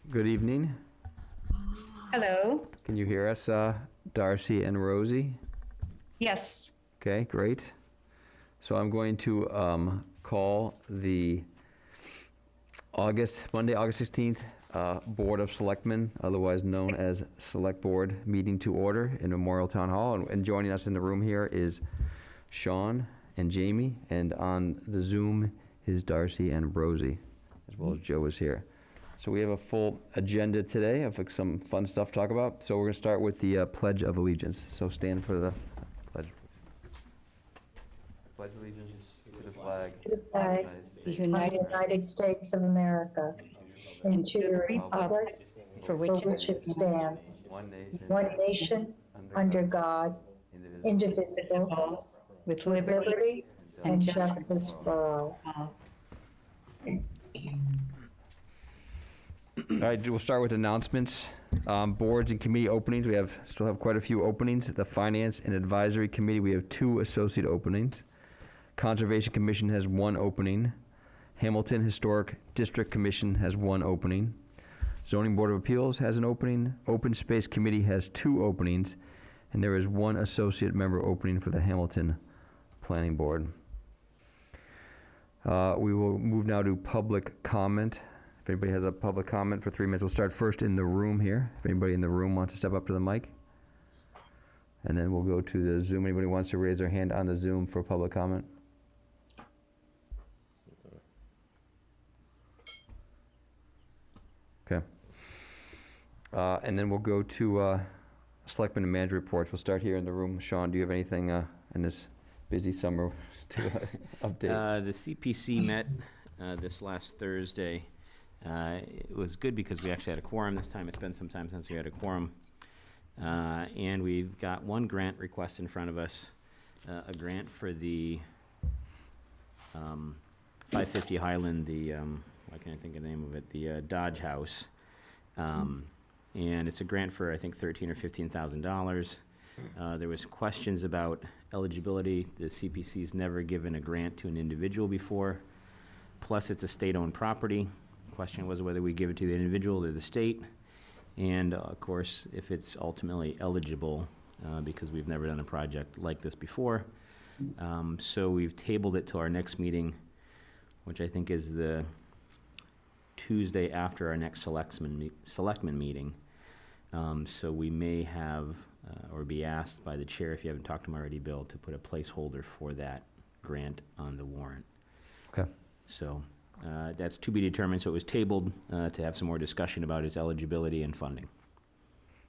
Good evening. Hello. Can you hear us, Darcy and Rosie? Yes. Okay, great. So I'm going to call the Monday, August 16th Board of Selectmen, otherwise known as Select Board, meeting to order in Memorial Town Hall. And joining us in the room here is Sean and Jamie, and on the Zoom is Darcy and Rosie, as well as Joe is here. So we have a full agenda today of some fun stuff to talk about. So we're going to start with the Pledge of Allegiance. So stand for the pledge. Pledge allegiance to the flag To the flag The of United the United States of America, and to the republic for for which it stands, one nation, under God, indivisible, with with liberty liberty and and justice justice for all. all. All right, we'll start with announcements. Boards and committee openings, we still have quite a few openings. The Finance and Advisory Committee, we have 2 associate openings. Conservation Commission has 1 opening. Hamilton Historic District Commission has 1 opening. Zoning Board of Appeals has an opening. Open Space Committee has 2 openings. And there is 1 associate member opening for the Hamilton Planning Board. We will move now to public comment. If anybody has a public comment for 3 minutes, we'll start first in the room here. If anybody in the room wants to step up to the mic. And then we'll go to the Zoom. Anybody wants to raise their hand on the Zoom for public comment? Okay. And then we'll go to Selectmen and Manager reports. We'll start here in the room. Sean, do you have anything in this busy summer to update? The CPC met this last Thursday. It was good because we actually had a quorum this time. It's been some time since we had a quorum. And we've got 1 grant request in front of us, a grant for the 550 Highland, why can't I think of the name of it, the Dodge House. And it's a grant for, I think, $13,000 or $15,000. There was questions about eligibility. The CPC's never given a grant to an individual before. Plus, it's a state-owned property. Question was whether we give it to the individual or the state. And, of course, if it's ultimately eligible, because we've never done a project like this before. So we've tabled it till our next meeting, which I think is the Tuesday after our next selectmen meeting. So we may have, or be asked by the chair, if you haven't talked to him already, Bill, to put a placeholder for that grant on the warrant. Okay. So that's to be determined. So it was tabled to have some more discussion about its eligibility and funding.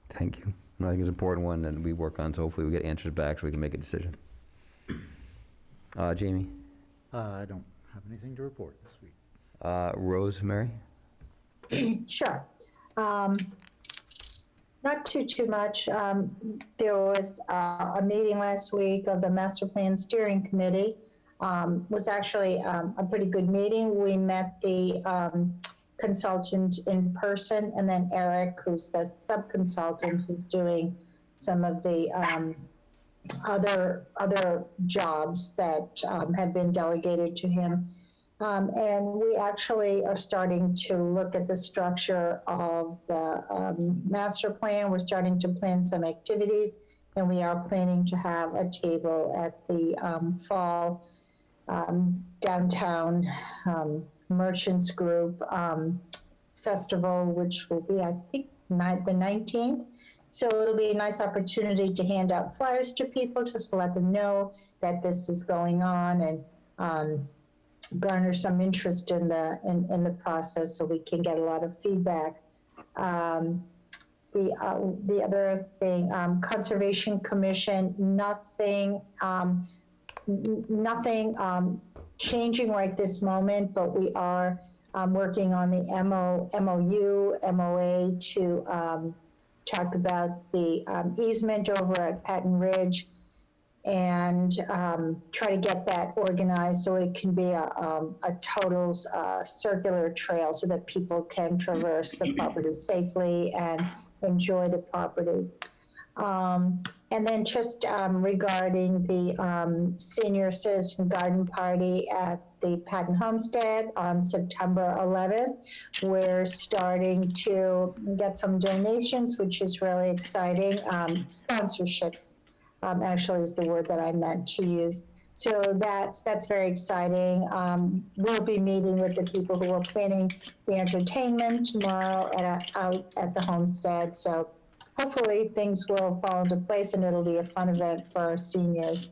Thank you. I think it's an important one that we work on, so hopefully we get answers back so we can make a decision. Jamie? I don't have anything to report this week. Rosemary? Sure. Not too much. There was a meeting last week of the Master Plan Steering Committee. Was actually a pretty good meeting. We met the consultant in person, and then Eric, who's the sub-consultant, who's doing some of the other jobs that have been delegated to him. And we actually are starting to look at the structure of the master plan. We're starting to plan some activities, and we are planning to have a table at the fall downtown merchants group festival, which will be, I think, the 19th. So it'll be a nice opportunity to hand out flyers to people, just to let them know that this is going on, and garner some interest in the process, so we can get a lot of feedback. The other thing, Conservation Commission, nothing changing right this moment, but we are working on the MOA to talk about the easement over at Patton Ridge, and try to get that organized so it can be a total circular trail so that people can traverse the property safely and enjoy the property. And then just regarding the senior citizen garden party at the Patton Homestead on September 11th, we're starting to get some donations, which is really exciting. Sponsorships, actually, is the word that I meant to use. So that's very exciting. We'll be meeting with the people who are planning the entertainment tomorrow out at the homestead. So hopefully things will fall into place and it'll be a fun event for our seniors.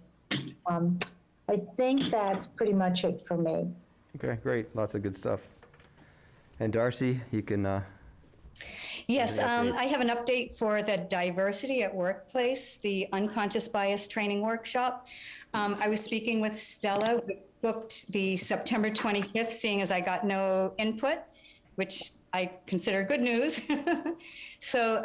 I think that's pretty much it for me. Okay, great, lots of good stuff. And Darcy, you can, Yes, Any updates? I have an update for the Diversity at Workplace, the Unconscious Bias Training Workshop. I was speaking with Stella, we booked the September 25th, seeing as I got no input, which I consider good news. So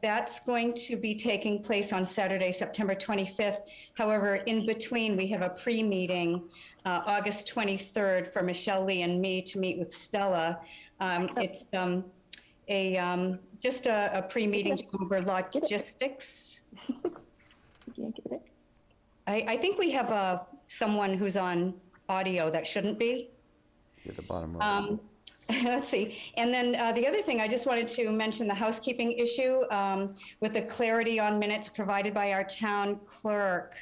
that's going to be taking place on Saturday, September 25th. However, in between, we have a pre-meeting, August 23rd, for Michelle Lee and me to meet with Stella. It's just a pre-meeting to go over logistics. I think we have someone who's on audio that shouldn't be. at the bottom row. Let's see. And then the other thing, I just wanted to mention the housekeeping issue with the clarity on minutes provided by our town clerk.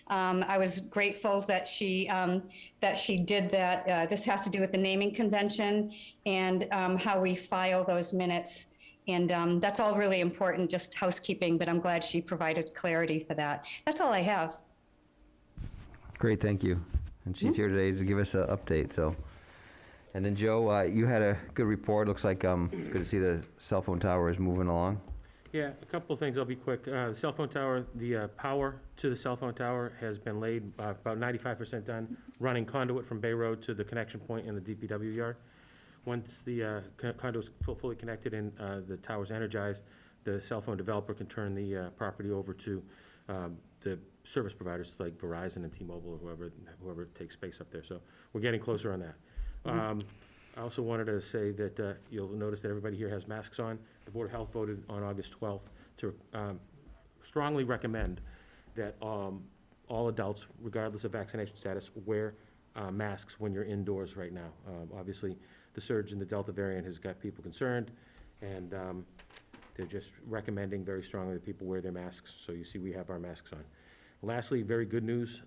I was grateful that she did that. This has to do with the naming convention and how we file those minutes. And that's all really important, just housekeeping, but I'm glad she provided clarity for that. That's all I have. Great, thank you. And she's here today to give us an update, so. And then Joe, you had a good report. Looks like, good to see the cell phone tower is moving along. Yeah, a couple of things, I'll be quick. The cell phone tower, the power to the cell phone tower has been laid, about 95% done, running conduit from Bay Road to the connection point in the DPW yard. Once the conduit's fully connected and the tower's energized, the cell phone developer can turn the property over to the service providers like Verizon and T-Mobile or whoever takes space up there. So we're getting closer on that. I also wanted to say that you'll notice that everybody here has masks on. The Board of Health voted on August 12th to strongly recommend that all adults, regardless of vaccination status, wear masks when you're indoors right now. Obviously, the surge in the Delta variant has got people concerned, and they're just recommending very strongly that people wear their masks. So you see we have our masks on. Lastly, very good news.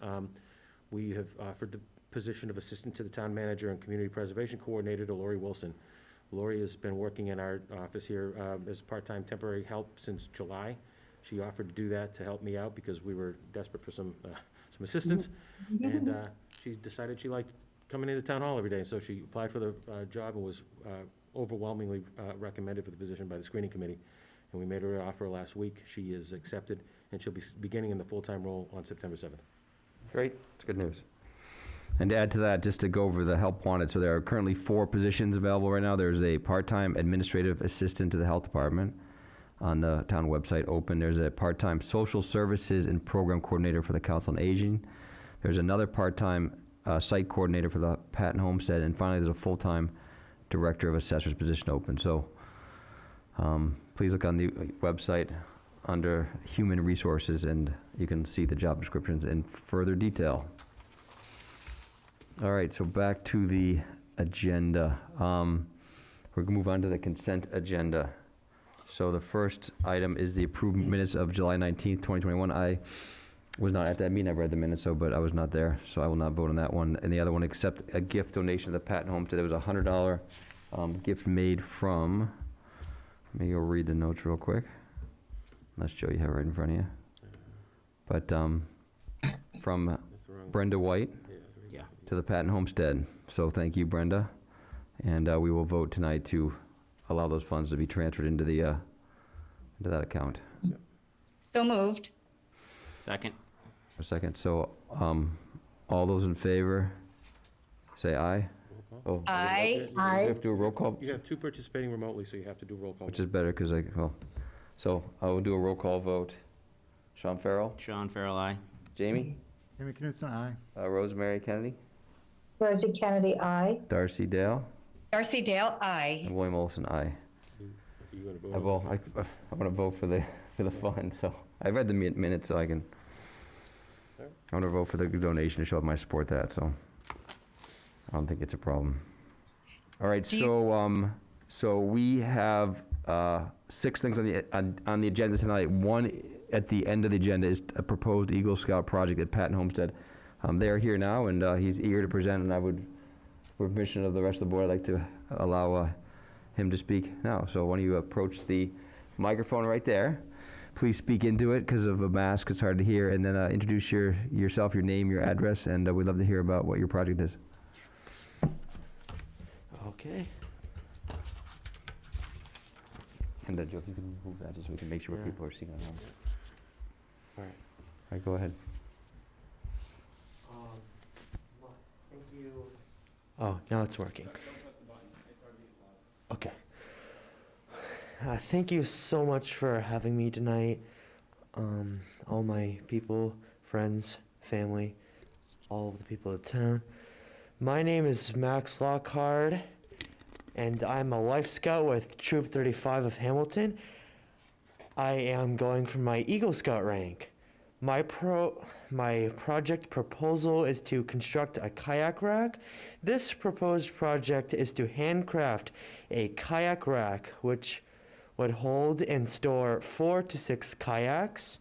We have offered the position of assistant to the town manager and community preservation coordinator to Lori Wilson. Lori has been working in our office here as part-time temporary help since July. She offered to do that to help me out because we were desperate for some assistance. And she decided she liked coming into town hall every day. So she applied for the job and was overwhelmingly recommended for the position by the screening committee. And we made her an offer last week. She is accepted, and she'll be beginning in the full-time role on September 7th. Great, it's good news. And to add to that, just to go over the help wanted, so there are currently 4 positions available right now. There's a part-time administrative assistant to the health department on the town website, open. There's a part-time social services and program coordinator for the Council on Aging. There's another part-time site coordinator for the Patton Homestead, and finally, there's a full-time director of assessors position open. So please look on the website under human resources, and you can see the job descriptions in further detail. All right, so back to the agenda. We're gonna move on to the consent agenda. So the first item is the approved minutes of July 19th, 2021. I was not at that meeting. I read the minutes, but I was not there, so I will not vote on that one. And the other one, accept a gift donation to the Patton Homestead. There was a $100 gift made from, let me go read the notes real quick. Unless, Joe, you have it right in front of you. But from That's the wrong. Brenda White Yeah. to the Patton Homestead. So thank you, Brenda. And we will vote tonight to allow those funds to be transferred into the into that account. So moved. Second? A second. So all those in favor, say aye. Roll call. Oh, Aye. we have to do a roll call, You have 2 participating remotely, so you have to do roll call. which is better because so I will do a roll call vote. Sean Farrell, Sean Farrell, aye. Jamie, Amy Knutson, aye. Rosemary Kennedy, Rosie Kennedy, aye. Darcy Dale, Darcy Dale, aye. and William Olson, aye. Are you gonna vote? I'm going to vote for the fund, so I've read the minutes, so I can, Alright. I want to vote for the donation to show my support that, so I don't think it's a problem. All right, Do you- so, so we have 6 things on the agenda tonight. One at the end of the agenda is a proposed Eagle Scout project at Patton Homestead. They are here now, and he's eager to present, and I would, with permission of the rest of the board, I'd like to allow him to speak now. So why don't you approach the microphone right there? Please speak into it. Because of a mask, it's hard to hear. And then introduce yourself, your name, your address, and we'd love to hear about what your project is. Okay. And Joe, if you can move that, just so we can make sure what Yeah. people are seeing on home. All right. All right, go ahead. Thank you. Oh, now it's working. Okay. Thank you so much for having me tonight. All my people, friends, family, all of the people of town. My name is Max Lockhart, and I'm a Life Scout with Troop 35 of Hamilton. I am going for my Eagle Scout rank. My project proposal is to construct a kayak rack. This proposed project is to handcraft a kayak rack which would hold and store 4 to 6 kayaks.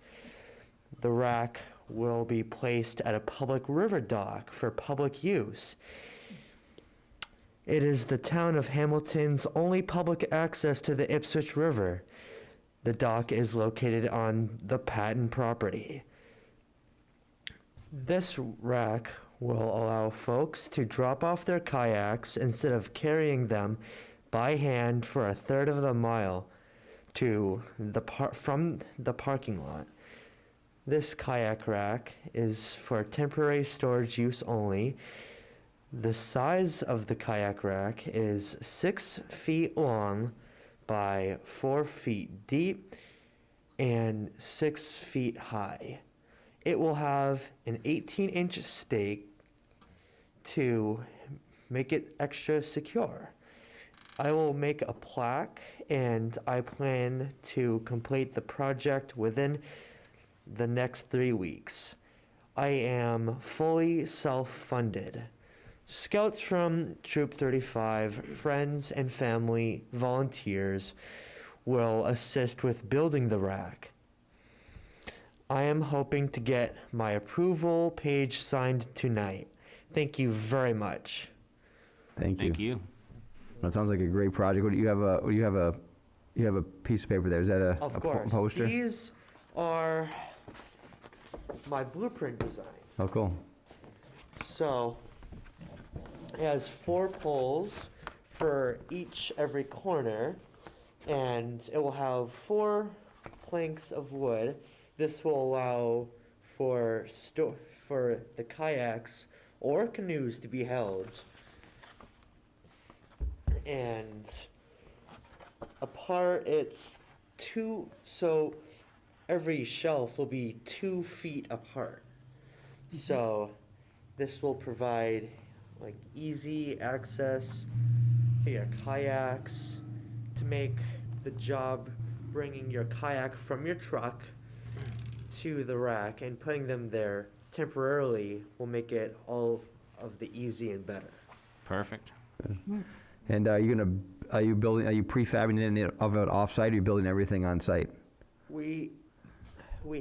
The rack will be placed at a public river dock for public use. It is the town of Hamilton's only public access to the Ipswich River. The dock is located on the Patton property. This rack will allow folks to drop off their kayaks instead of carrying them by hand for a third of the mile to from the parking lot. This kayak rack is for temporary storage use only. The size of the kayak rack is 6 feet long by 4 feet deep and 6 feet high. It will have an 18-inch stake to make it extra secure. I will make a plaque, and I plan to complete the project within the next 3 weeks. I am fully self-funded. Scouts from Troop 35, friends and family, volunteers will assist with building the rack. I am hoping to get my approval page signed tonight. Thank you very much. Thank you. Thank you. That sounds like a great project. What do you have you have a piece of paper there. Is that Of a course. poster? These are my blueprint design. Oh, cool. So it has 4 poles for every corner, and it will have 4 planks of wood. This will allow for the kayaks or canoes to be held. And apart, it's 2, so every shelf will be 2 feet apart. So this will provide like easy access to your kayaks, to make the job bringing your kayak from your truck to the rack and putting them there temporarily will make it all of the easy and better. Perfect. And are you prefabbing any of it off-site, or are you building everything on-site? We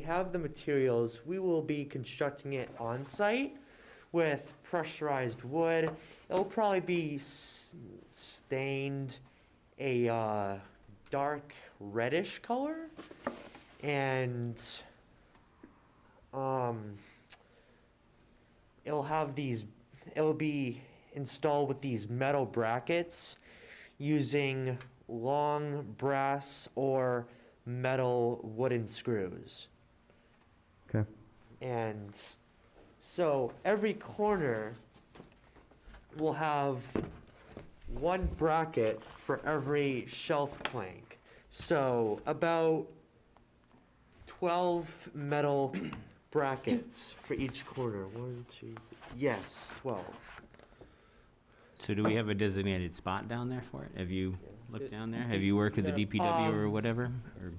have the materials. We will be constructing it on site with pressurized wood. It'll probably be stained a dark reddish color, and it'll be installed with these metal brackets using long brass or metal wooden screws. Okay. And so every corner will have 1 bracket for every shelf plank. So about 12 metal brackets for each corner. 1, 2, yes, 12. So do we have a designated spot down there for it? Have you looked down there? Have you worked with the DPW or whatever? Or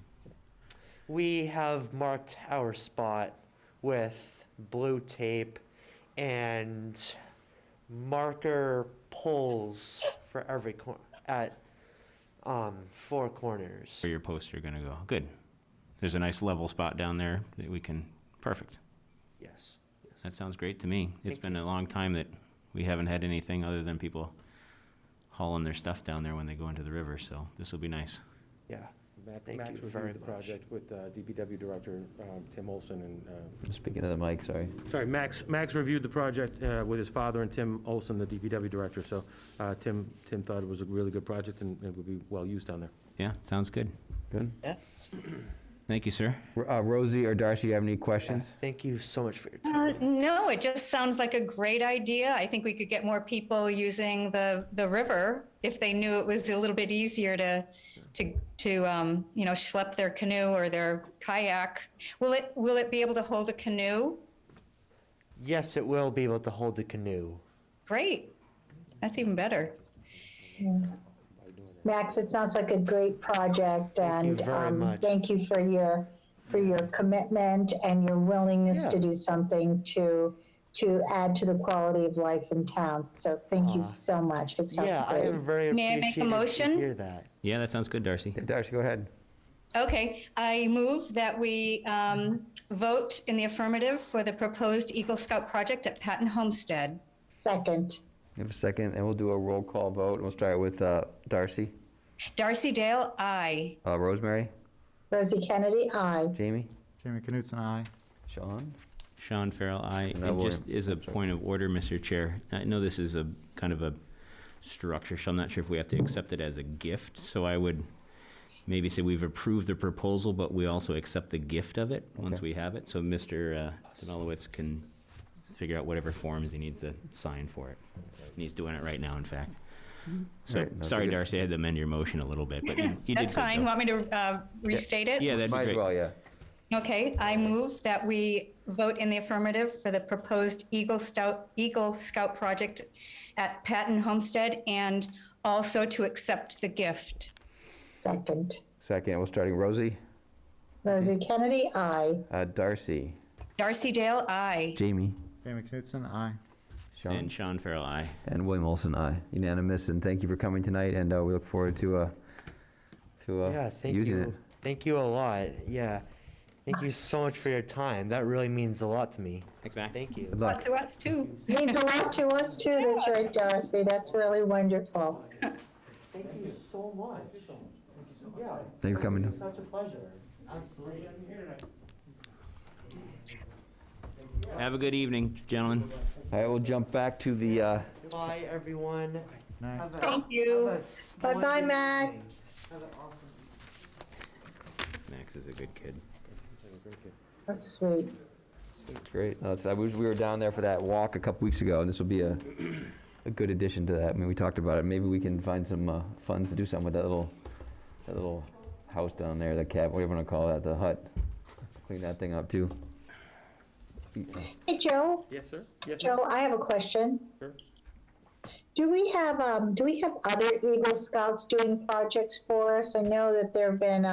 we have marked our spot with blue tape and marker poles for every at 4 corners. Where your posts are gonna go. Good. There's a nice level spot down there that we can, perfect. Yes. That sounds great to me. It's Thank been a long time that we haven't had anything other than people hauling their stuff down there when they go into the river, so this will be nice. Yeah. Thank Max you reviewed very the much. project with DPW Director Tim Olson and, Speaking of the mic, sorry. sorry, Max reviewed the project with his father and Tim Olson, the DPW Director. So Tim thought it was a really good project and it would be well used down there. Yeah, sounds good. Good. Yes. Thank you, sir. Rosie or Darcy, you have any Yeah, questions? thank you so much for your time. No, it just sounds like a great idea. I think we could get more people using the river if they knew it was a little bit easier to schlep their canoe or their kayak. Will it be able to hold a canoe? Yes, it will be able to hold the canoe. Great. That's even better. Max, it sounds like a great project, Thank you and very much. thank you for your commitment and your willingness to Yeah. do something to add to the quality of life in town. So thank you Aw. so much. It sounds Yeah, I great. am very May I make a appreciative to motion? hear that. Yeah, that sounds good, Darcy. Yeah, Darcy, go ahead. Okay, I move that we vote in the affirmative for the proposed Eagle Scout project at Patton Homestead. Second, We have a second, and we'll do a roll call vote. And we'll start with Darcy. Darcy Dale, aye. Rosemary? Rosie Kennedy, aye. Jamie? Jamie Knutson, aye. Sean? Sean Farrell, aye. No, It William. just is a I'm sorry. point of order, Mr. Chair. I know this is a kind of a structure, so I'm not sure if we have to accept it as a gift. So I would maybe say we've approved the proposal, but we also accept the gift of it once Okay. we have it. So Mr. Demelowitz can figure out whatever forms he needs to sign for it. And he's doing it right now, in fact. So, Right, no, sorry, good. Darcy, I had to amend your motion a little bit, but you did That's good, fine. though. Want me to restate it? Yeah, that'd be Might as great. well, yeah. Okay, I move that we vote in the affirmative for the proposed Eagle Scout project at Patton Homestead and also to accept the gift. Second, Second, we're starting Rosie. Rosie Kennedy, aye. Darcy. Darcy Dale, aye. Jamie. Jamie Knutson, aye. Sean. And Sean Farrell, aye. And William Olson, aye. Unanimous, and thank you for coming tonight, and we look forward to Yeah, thank using you. it. Thank you a lot. Yeah. Thank you so much for your time. That really means a lot to me. Thanks, Max. Thank you. Good Up luck. to us too. Means a lot to us too, that's right, Darcy. That's really wonderful. Thank you so much. Yeah, Thank you for coming. such a pleasure. Absolutely. Have a good evening, gentlemen. All right, we'll jump back to the, Bye, everyone. Night. Have a- Thank you. have a Bye-bye, splendid Max. evening. Have an awesome Max is a good kid. That's sweet. great. We were down there for that walk a couple weeks ago, and this will be a good addition to that. I mean, we talked about it. Maybe we can find some funds to do something with that little house down there, the cabin, whatever you want to call that, the hut. Clean that thing up too. Hey, Joe. Yes, sir? Yes, sir? Joe, I have a question. Sure. Do we have other Eagle Scouts doing projects for us? I know that there have been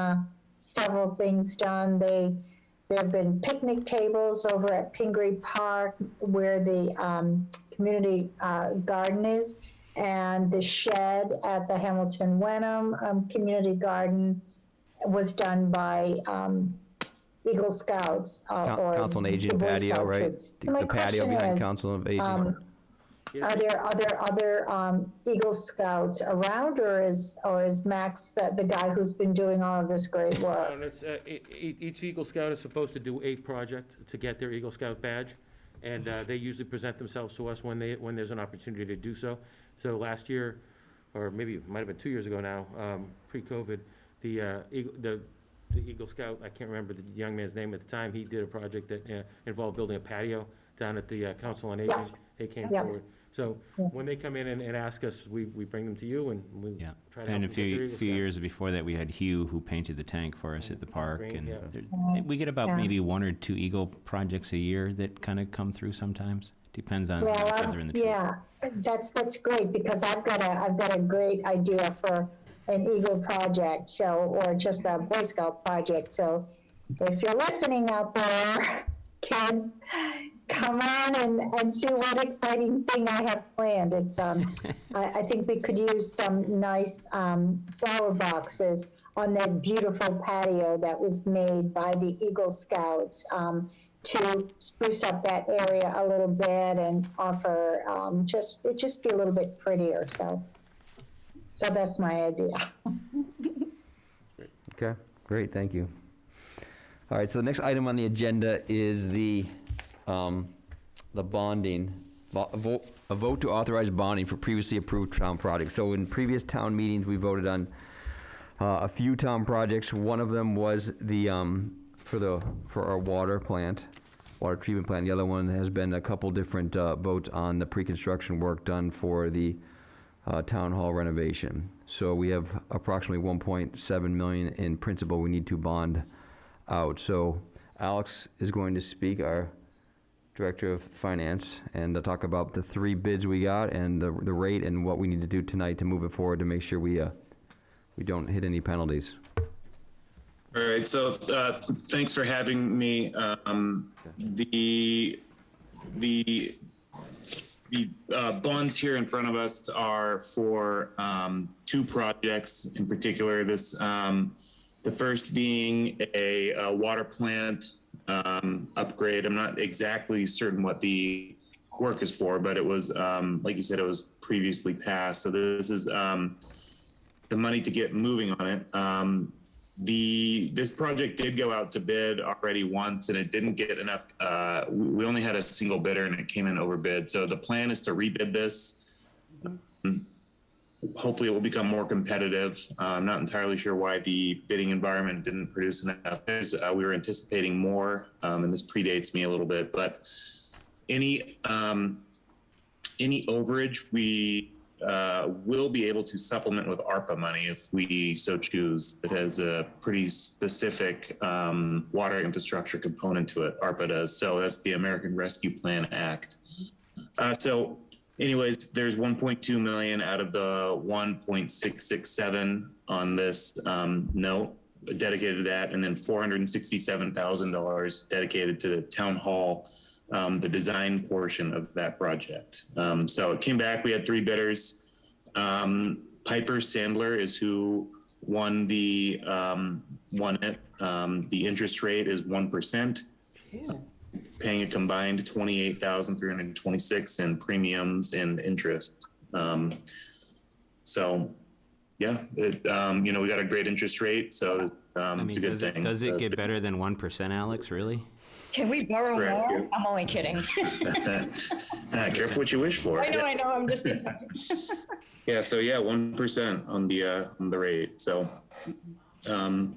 several things done. There have been picnic tables over at Pingree Park where the community garden is, and the shed at the Hamilton Wenham Community Garden was done by Eagle Scouts or Council on Aging the Boy patio, Scout right? troop. So my The patio question behind is, Council of Aging. are there other Eagle Scouts around, or is Max the guy who's been doing all of this great work? And it's, each Eagle Scout is supposed to do a project to get their Eagle Scout badge, and they usually present themselves to us when there's an opportunity to do so. So last year, or maybe it might have been 2 years ago now, pre-COVID, the Eagle Scout, I can't remember the young man's name at the time, he did a project that involved building a patio down at the Council on Aging. They came Yeah. forward. So Yeah. when they come in and ask us, we bring them to you, and we Yeah. try to help And a them get their few Eagle few Scout. years before that, we had Hugh who painted the tank for us at the park. Green, And yeah. we get about Yeah. maybe 1 or 2 Eagle projects a year that kind of come through sometimes. Depends on how Well, kids are in the troop. yeah, that's great, because I've got a great idea for an Eagle project, or just a Boy Scout project. So if you're listening out there, kids, come on and see what exciting thing I have planned. It's I think we could use some nice flower boxes on that beautiful patio that was made by the Eagle Scouts to spruce up that area a little bit and offer just be a little bit prettier. So that's my idea. Okay, great, thank you. All right, so the next item on the agenda is the bonding, a vote to authorize bonding for previously approved town projects. So in previous town meetings, we voted on a few town projects. One of them was the, for our water treatment plant. The other one has been a couple different votes on the pre-construction work done for the town hall renovation. So we have approximately 1.7 million in principal we need to bond out. So Alex is going to speak, our Director of Finance, and to talk about the 3 bids we got and the rate and what we need to do tonight to move it forward to make sure we don't hit any penalties. All right, so thanks for having me. The bonds here in front of us are for 2 projects in particular. This the first being a water plant upgrade. I'm not exactly certain what the work is for, but it was like you said, it was previously passed. So this is the money to get moving on it. This project did go out to bid already once, and it didn't get enough. We only had a single bidder, and it came in overbid. So the plan is to rebid this. Hopefully, it will become more competitive. I'm not entirely sure why the bidding environment didn't produce enough. We were anticipating more, and this predates me a little bit. But any overage we will be able to supplement with ARPA money if we so choose. It has a pretty specific water infrastructure component to it, ARPA does. So that's the American Rescue Plan Act. So anyways, there's 1.2 million out of the 1.667 on this note dedicated to that, and then $467,000 dedicated to the town hall, the design portion of that project. So it came back, we had 3 bidders. Piper Sandler is who won it. The interest rate is 1%, paying a combined $28,326 in premiums and interest. So yeah, we got a great interst rate, so it's a good thing. Does it get better than 1%, Alex, really? Can we borrow Correct, more? yeah. I'm only kidding. Careful what you wish for. I know, I'm just. Yeah, so yeah, 1% on the rate. So, so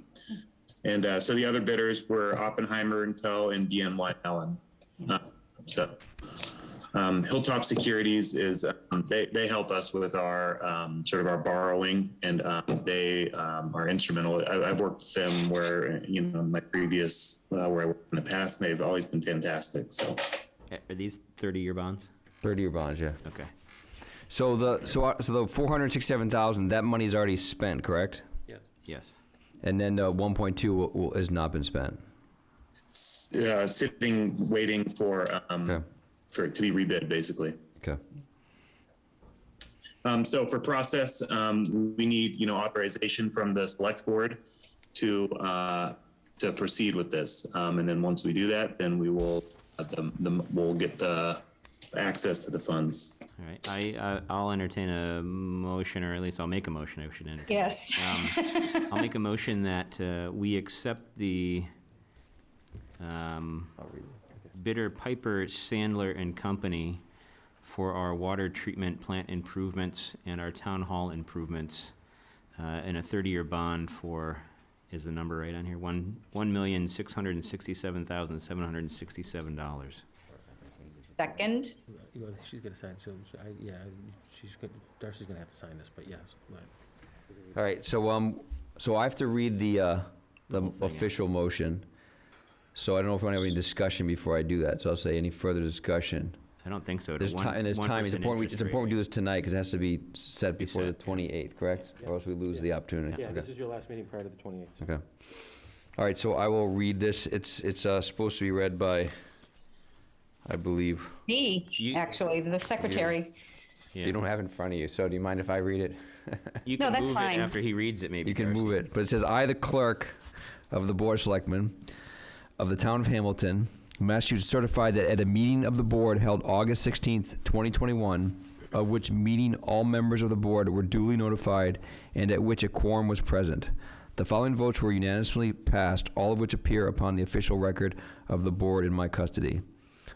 the other bidders were Oppenheimer and Co. and DNY Allen. Hilltop Securities is they help us with our sort of our borrowing, and they are instrumental. I've worked with them where my previous where I worked in the past, and they've always been fantastic. So, Are these 30-year bonds? 30-year bonds, yeah. Okay. So the 467,000, that money's already spent, correct? Yes. Yes. And then the 1.2 has not been spent. sitting, waiting for Okay. for it to be rebid, basically. Okay. So for process, we need, authorization from the select board to proceed with this. And then once we do that, then we will, we'll get the access to the funds. All right. I'll entertain a motion, or at least I'll make a motion. I should entertain. Yes. I'll make a motion that we accept the bidder Piper Sandler and Company for our water treatment plant improvements and our town hall improvements in a 30-year bond for, is the number right on here? $1,667,767. Second. She's gonna sign, Darcy's gonna have to sign this, but yes. All right, so I have to read the official motion. So I don't know if I have any discussion before I do that, so I'll say any further discussion. I don't think so. There's time, and there's time, it's important we do this tonight, because it has to be set before the 28th, correct? Or else we lose the opportunity. Yeah, Okay. this is your last meeting prior to the 28th. Okay. All right, so I will read this. It's supposed to be read by, I believe. Me, You- actually, the secretary. Yeah. You don't have it in front of you, so do you mind if I read it? You No, can that's move fine. it after he reads it, maybe. You can Darcy. move it, but it says, "I, the clerk of the Board of Selectmen of the Town of Hamilton, Massachusetts, certify that at a meeting of the board held August 16th, 2021, of which meeting all members of the board were duly notified and at which a quorum was present, the following votes were unanimously passed, all of which appear upon the official record of the board in my custody.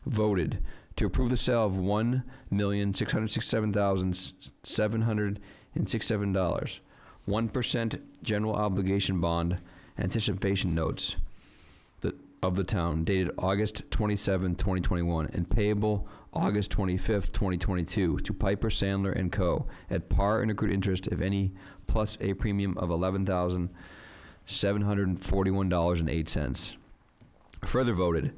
Voted to approve the sale of $1,667,767, 1% general obligation bond anticipation notes of the town dated August 27, 2021, and payable August 25th, 2022 to Piper Sandler and Co. at par and accrued interest, if any, plus a premium of $11,741.08. Further voted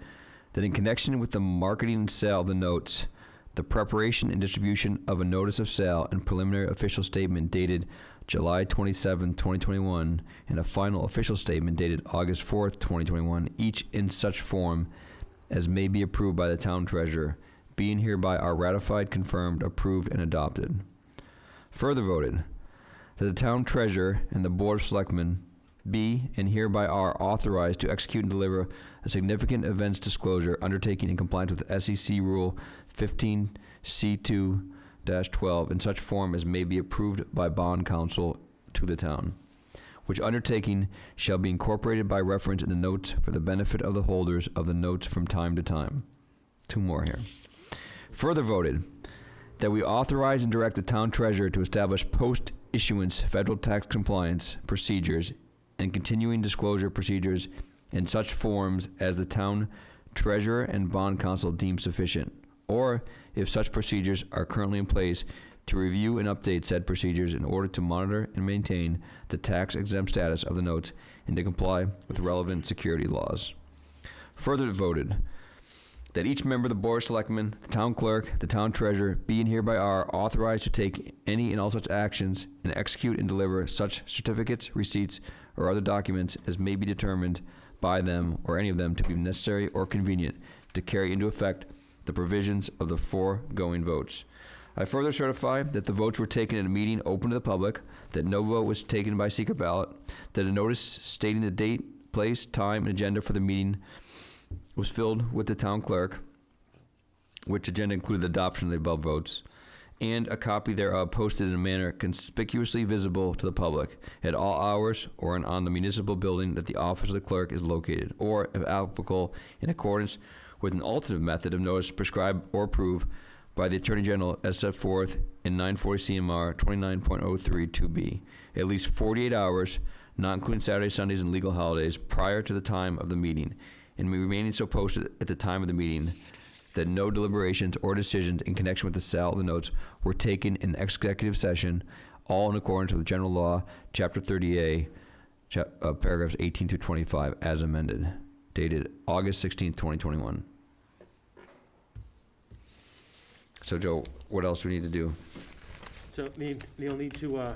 that in connection with the marketing and sale of the notes, the preparation and distribution of a notice of sale and preliminary official statement dated July 27, 2021, and a final official statement dated August 4th, 2021, each in such form as may be approved by the town treasurer, being hereby are ratified, confirmed, approved, and adopted. Further voted that the town treasurer and the Board of Selectmen be and hereby are authorized to execute and deliver a significant events disclosure undertaking in compliance with SEC Rule 15C2-12 in such form as may be approved by bond counsel to the town, which undertaking shall be incorporated by reference in the notes for the benefit of the holders of the notes from time to time. Two more here. Further voted that we authorize and direct the town treasurer to establish post-issuance federal tax compliance procedures and continuing disclosure procedures in such forms as the town treasurer and bond counsel deem sufficient, or if such procedures are currently in place, to review and update said procedures in order to monitor and maintain the tax exempt status of the notes and to comply with relevant security laws. Further voted that each member of the Board of Selectmen, the town clerk, the town treasurer, be and hereby are authorized to take any and all such actions and execute and deliver such certificates, receipts, or other documents as may be determined by them or any of them to be necessary or convenient to carry into effect the provisions of the foregoing votes. I further certify that the votes were taken at a meeting open to the public, that no vote was taken by secret ballot, that a notice stating the date, place, time, and agenda for the meeting was filled with the town clerk, which agenda included the adoption of the above votes, and a copy thereof posted in a manner conspicuously visible to the public at all hours or on the municipal building that the office of the clerk is located, or, if applicable, in accordance with an alternate method of notice prescribed or approved by the Attorney General as set forth in 940 CMR 29.032B, at least 48 hours, not including Saturdays, Sundays, and legal holidays, prior to the time of the meeting, and remaining so posted at the time of the meeting, that no deliberations or decisions in connection with the sale of the notes were taken in executive session, all in accordance with general law, Chapter 30A, paragraphs 18 to 25, as amended, dated August 16th, 2021. So, Joe, what else do we need to do? So you'll need to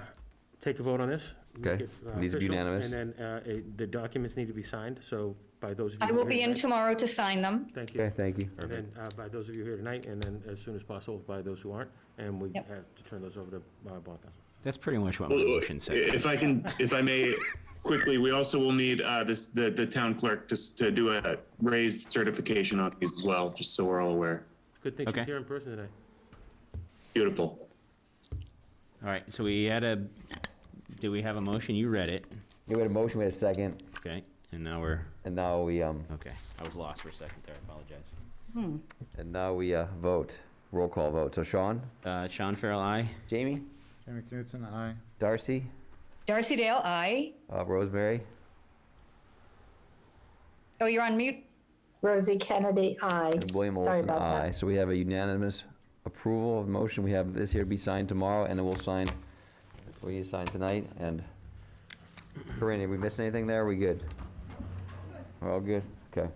take a vote on this. make Okay. it, Needs to be official, unanimous. And then the documents need to be signed, so by those of you. I who will are be here in tonight- tomorrow to sign them. Thank you. Okay, thank you. And then by those of you here tonight, and then as soon as possible by those who aren't, and we Yep. have to turn those over to bond counsel. That's pretty much what my motion said. If I may quickly, we also will need the town clerk to do a raised certification on these as well, just so we're all aware. Good thing Okay. she's here in person tonight. Beautiful. All right, so do we have a motion? You read it, Yeah, we had a motion, we had a second, okay? And now we're, and now we, okay, I was lost for a second there, I apologize. vote. Roll call vote. So Sean? Sean Farrell, aye? Jamie? Jamie Knutson, aye. Darcy? Darcy Dale, aye. Rosemary? Oh, you're on mute? Rosie Kennedy, aye. And William Sorry Olson, about aye. that. So we have a unanimous approval of the motion. We have this here to be signed tomorrow, and then we'll sign, we sign tonight. And Corinne, did we miss anything there? We good? We're all good? Okay.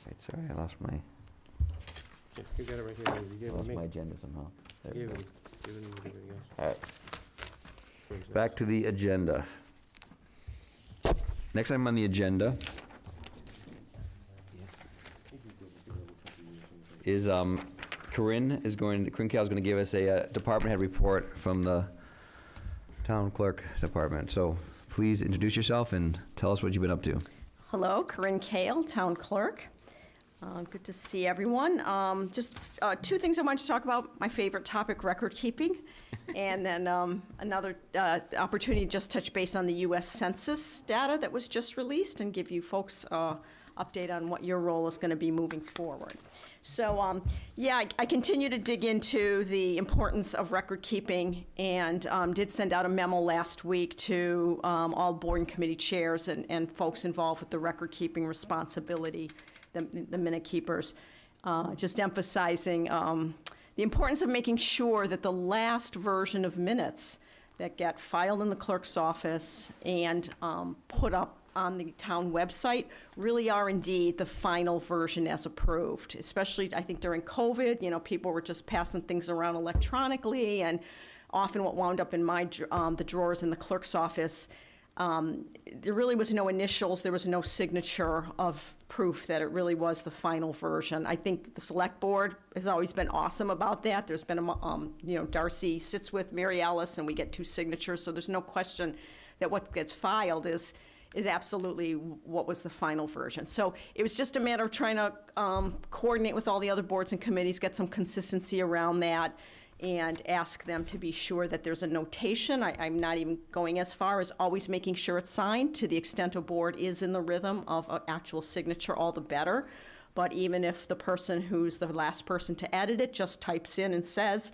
Wait, sorry, I lost my, Yeah, you got it right here. You gave it to me. agenda somehow. There we You go. gave it- Given everything else. All right, Brings back to the agenda. Next item on the agenda is Corinne Cow is going to give us a department head report from the town clerk department. So please introduce yourself and tell us what you've been up to. Hello, Corinne Kale, Town Clerk. Good to see everyone. Just two things I wanted to talk about. My favorite topic, record keeping. And then another opportunity to just touch base on the U.S. Census data that was just released and give you folks update on what your role is going to be moving forward. So, I continue to dig into the importance of record keeping and did send out a memo last week to all board and committee chairs and folks involved with the record keeping responsibility, the minute keepers, just emphasizing the importance of making sure that the last version of minutes that get filed in the clerk's office and put up on the town website really are indeed the final version as approved. Especially, I think during COVID, people were just passing things around electronically, and often what wound up in the drawers in the clerk's office, there really was no initials, there was no signature of proof that it really was the final version. I think the select board has always been awesome about that. There's been Darcy sits with Mary Alice and we get 2 signatures, so there's no question that what gets filed is absolutely what was the final version. So it was just a matter of trying to coordinate with all the other boards and committees, get some consistency around that, and ask them to be sure that there's a notation. I'm not even going as far as always making sure it's signed. To the extent a board is in the rhythm of an actual signature, all the better. But even if the person who's the last person to edit it just types in and says,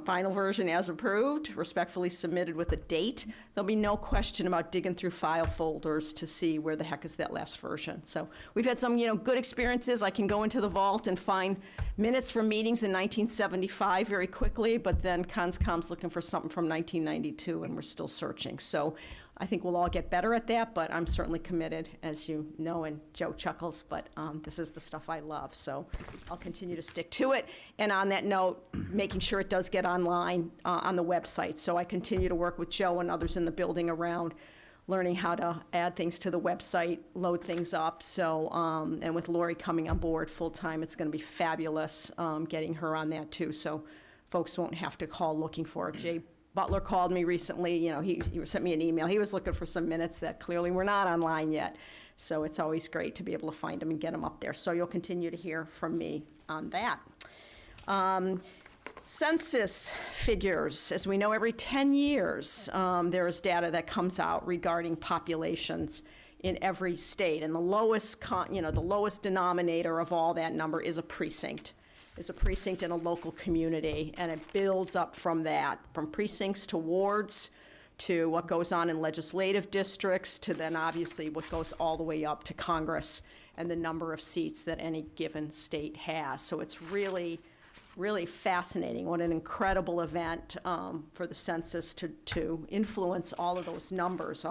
final version as approved, respectfully submitted with a date, there'll be no question about digging through file folders to see where the heck is that last version. So we've had some, good experiences. I can go into the vault and find minutes from meetings in 1975 very quickly, but then Conscom's looking for something from 1992 and we're still searching. So I think we'll all get better at that, but I'm certainly committed, as you know, and Joe chuckles, but this is the stuff I love, so I'll continue to stick to it. And on that note, making sure it does get online on the website. So I continue to work with Joe and others in the building around learning how to add things to the website, load things up. So, and with Lori coming on board full-time, it's going to be fabulous getting her on that too, so folks won't have to call looking for it. Jay Butler called me recently, he sent me an email. He was looking for some minutes that clearly were not online yet. So it's always great to be able to find them and get them up there. So you'll continue to hear from me on that. Census figures, as we know, every 10 years, there is data that comes out regarding populations in every state. And the lowest, the lowest denominator of all that number is a precinct. Is a precinct in a local community, and it builds up from that, from precincts to wards, to what goes on in legislative districts, to then obviously what goes all the way up to Congress and the number of seats that any given state has. So it's really, really fascinating. What an incredible event for the census to influence all of those numbers.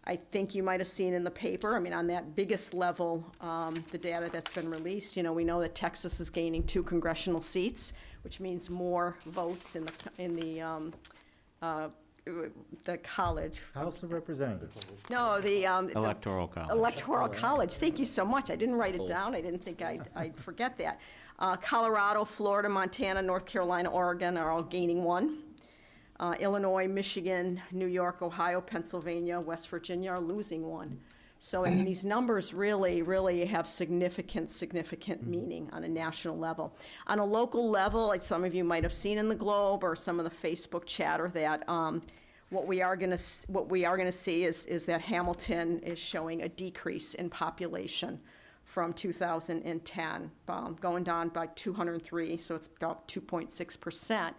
I think you might have seen in the paper, on that biggest level, the data that's been released, we know that Texas is gaining 2 congressional seats, which means more votes in the college. House of Representatives. No, the Electoral college. Electoral College. Thank you so much. I didn't write it down. I didn't think I'd forget that. Colorado, Florida, Montana, North Carolina, Oregon are all gaining 1. Illinois, Michigan, New York, Ohio, Pennsylvania, West Virginia are losing 1. So these numbers really, really have significant meaning on a national level. On a local level, like some of you might have seen in the Globe or some of the Facebook chatter, that what we are going to see is that Hamilton is showing a decrease in population from 2010, going down by 203, so it's about 2.6%.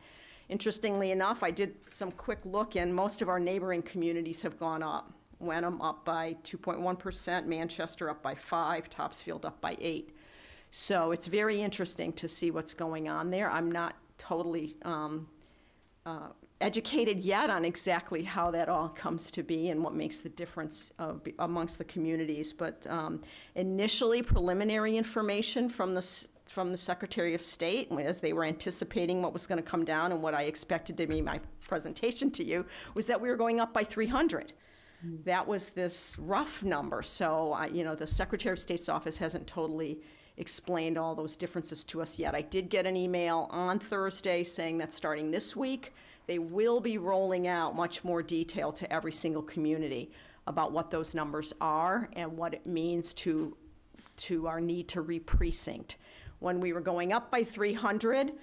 Interestingly enough, I did some quick look, and most of our neighboring communities have gone up. Wenham up by 2.1%, Manchester up by 5%, Topsfield up by 8%. So it's very interesting to see what's going on there. I'm not totally educated yet on exactly how that all comes to be and what makes the difference amongst the communities. But initially, preliminary information from the from the Secretary of State, as they were anticipating what was going to come down, and what I expected to be my presentation to you, was that we were going up by 300. That was this rough number. So, the Secretary of State's office hasn't totally explained all those differences to us yet. I did get an email on Thursday saying that starting this week, they will be rolling out much more detail to every single community about what those numbers are and what it means to our need to re-precinct. When we were going up by 300,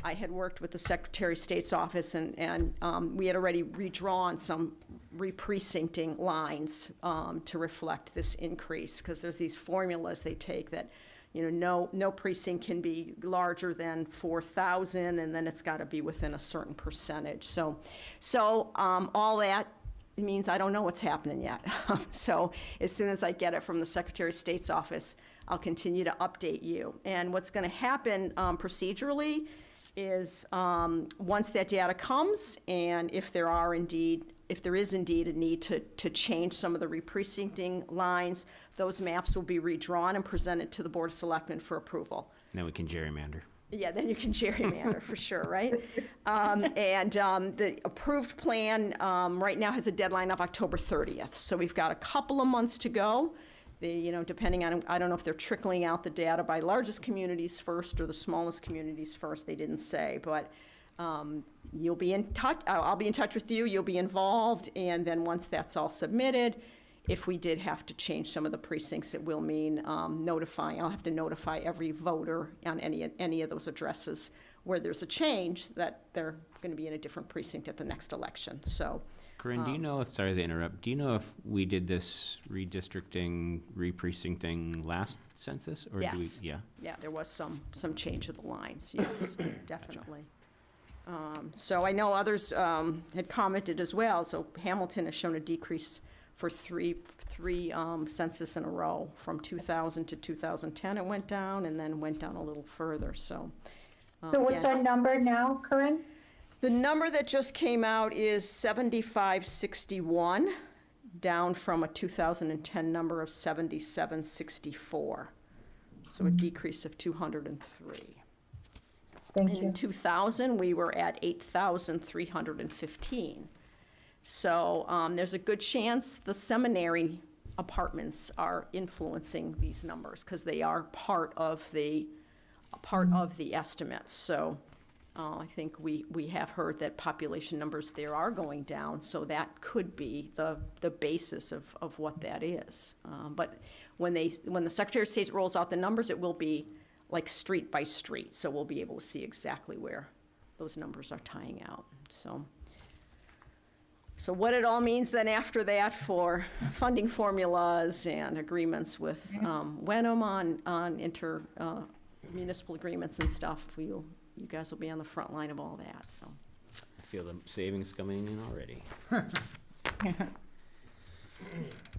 I had worked with the Secretary of State's office, and we had already redrawn some re-precincting lines to reflect this increase, because there's these formulas they take that, no precinct can be larger than 4,000, and then it's got to be within a certain percentage. So all that means I don't know what's happening yet. So as soon as I get it from the Secretary of State's office, I'll continue to update you. And what's going to happen procedurally is once that data comes, and if there is indeed a need to change some of the re-precincting lines, those maps will be redrawn and presented to the Board of Selectmen for approval. Then we can gerrymander. Yeah, then you can gerrymander for sure, right? The approved plan right now has a deadline of October 30th. So we've got a couple of months to go. Depending on, I don't know if they're trickling out the data by largest communities first or the smallest communities first, they didn't say, but you'll be in touch, I'll be in touch with you, you'll be involved, and then once that's all submitted, if we did have to change some of the precincts, it will mean I'll have to notify every voter on any of those addresses where there's a change that they're going to be in a different precinct at the next election, so. Corinne, do you know if, sorry to interrupt, do you know if we did this redistricting, re-precincting last census? Or Yes. Do we, yeah? Yeah, there was some change of the lines, yes, definitely. So I know others had commented as well, so Hamilton has shown a decrease for three census in a row. From 2000 to 2010 it went down, and then went down a little further, so. So what's our number now, Corinne? The number that just came out is 7561, down from a 2010 number of 7764. So a decrease of 203. Thank And you. in 2000, we were at 8,315. So there's a good chance the seminary apartments are influencing these numbers, because they are part of the estimates. So I think we have heard that population numbers there are going down, so that could be the basis of what that is. But when the Secretary of State rolls out the numbers, it will be like street by street, so we'll be able to see exactly where those numbers are tying out. So what it all means then after that for funding formulas and agreements with Wenham on municipal agreements and stuff, you guys will be on the front line of all that, so. I feel the savings coming in already.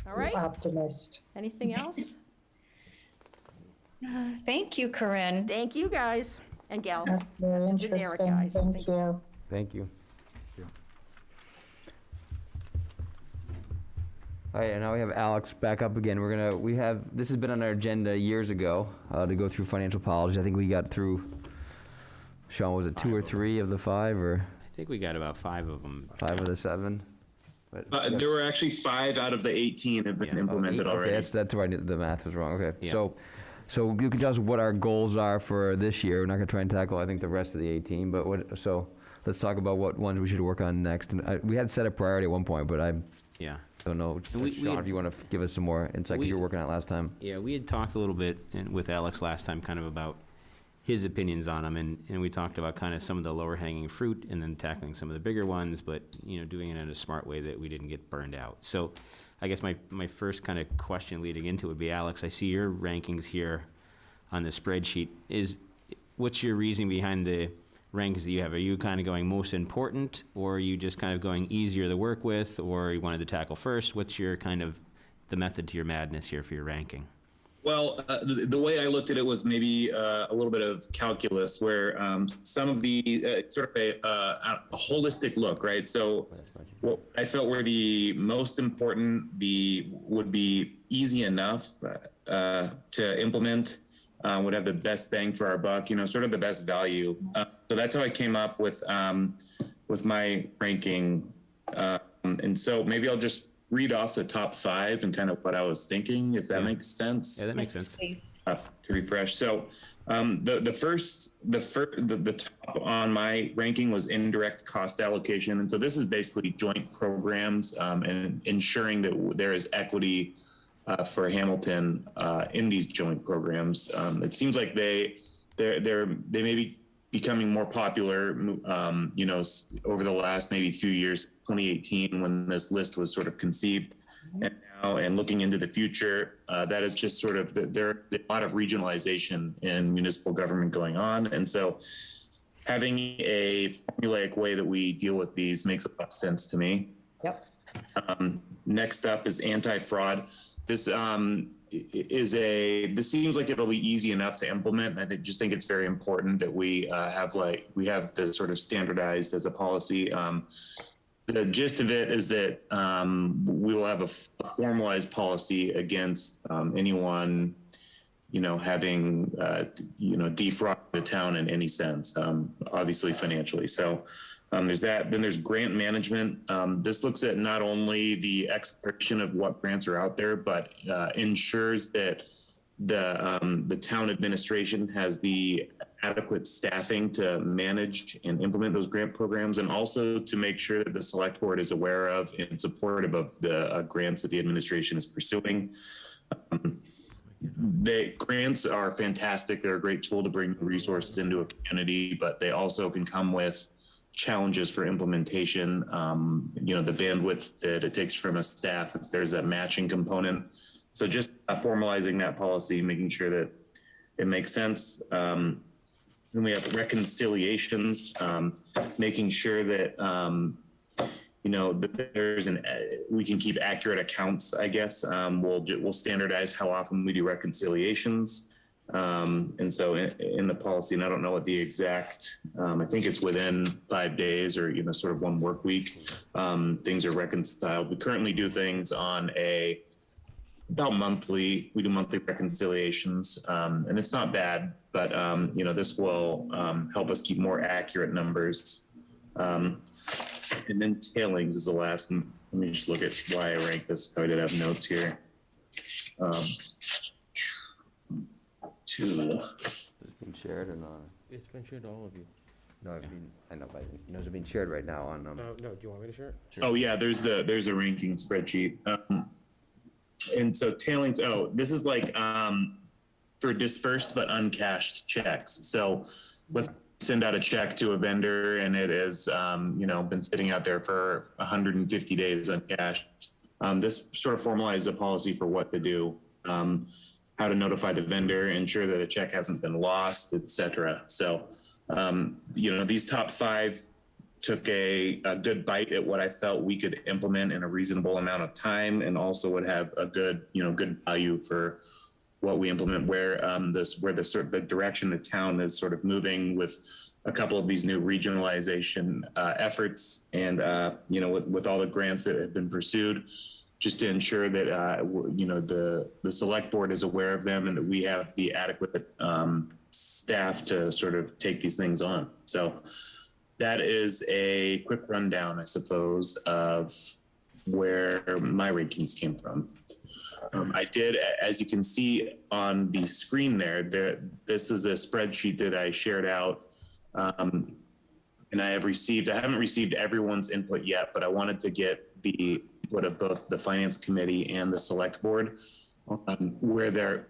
All right, Optimist. anything else? Thank you, Corinne. Thank you, guys and gals. That's very That's a generic, interesting. guys. Thank you. Thank you. All right, and now we have Alex back up again. This has been on our agenda years ago to go through financial policy. I think we got through, Sean, was it 2 or 3 of the 5, or I think we got about 5 of them. 5 of the 7? But, There were actually 5 out of the 18 have been implemented already. Okay, that's why the math was wrong. Okay, Yeah. so you can tell us what our goals are for this year. We're not gonna try and tackle, I think, the rest of the 18, but let's talk about what ones we should work on next. And we had set a priority at one point, but I Yeah. don't know, And we Sean, had- if you want to give us some more insight, because you were working on it last time. Yeah, we had talked a little bit with Alex last time, kind of about his opinions on them, and we talked about kind of some of the lower hanging fruit and then tackling some of the bigger ones, but, doing it in a smart way that we didn't get burned out. So I guess my first kind of question leading into it would be, Alex, I see your rankings here on the spreadsheet. What's your reasoning behind the rankings that you have? Are you kind of going most important, or are you just kind of going easier to work with, or you wanted to tackle first? What's your kind of the method to your madness here for your ranking? Well, the way I looked at it was maybe a little bit of calculus, where some of the sort of a holistic look, right? So what I felt were the most important, would be easy enough to implement, would have the best bang for our buck, sort of the best value. So that's how I came up with my ranking. And so maybe I'll just read off the top 5 and kind of what I was thinking, if that makes sense. Yeah, that makes sense. Please. To refresh. So the top on my ranking was indirect cost allocation. And so this is basically joint programs and ensuring that there is equity for Hamilton in these joint programs. It seems like they may be becoming more popular, over the last maybe few years, 2018, when this list was sort of conceived. And now, and looking into the future, that is just sort of, there's a lot of regionalization in municipal government going on. And so having a formulaic way that we deal with these makes a lot of sense to me. Yep. Next up is anti-fraud. This seems like it'll be easy enough to implement. And I just think it's very important that we have the sort of standardized as a policy. The gist of it is that we will have a formalized policy against anyone, having, defrauded the town in any sense, obviously financially. So there's that. Then there's grant management. This looks at not only the exploration of what grants are out there, but ensures that the town administration has the adequate staffing to manage and implement those grant programs, and also to make sure that the select board is aware of and supportive of the grants that the administration is pursuing. The grants are fantastic. They're a great tool to bring resources into a community, but they also can come with challenges for implementation. The bandwidth that it takes from a staff, if there's a matching component. So just formalizing that policy, making sure that it makes sense. Then we have reconciliations, making sure that, that we can keep accurate accounts, I guess. We'll standardize how often we do reconciliations. And so in the policy, and I don't know what the exact, I think it's within 5 days or, sort of 1 work week, things are reconciled. We currently do things on about monthly. We do monthly reconciliations, and it's not bad, but this will help us keep more accurate numbers. And then tailings is the last. And let me just look at why I ranked this. I did have notes here. It's been shared or not? It's been shared to all of you. No, I know, but those are being shared right now on. No, do you want me to share it? Oh yeah, there's a ranking spreadsheet. And so tailings, this is like for dispersed but uncashed checks. So let's send out a check to a vendor and it is, been sitting out there for 150 days uncashed. This sort of formalizes a policy for what to do, how to notify the vendor, ensure that a check hasn't been lost, et cetera. So, these top 5 took a good bite at what I felt we could implement in a reasonable amount of time, and also would have a good value for what we implement, where the direction the town is sort of moving with a couple of these new regionalization efforts, and with all the grants that have been pursued, just to ensure that the select board is aware of them and that we have the adequate staff to sort of take these things on. So that is a quick rundown, I suppose, of where my rankings came from. I did, as you can see on the screen there, this is a spreadsheet that I shared out, and I haven't received everyone's input yet, but I wanted to get the input of both the finance committee and the select board where they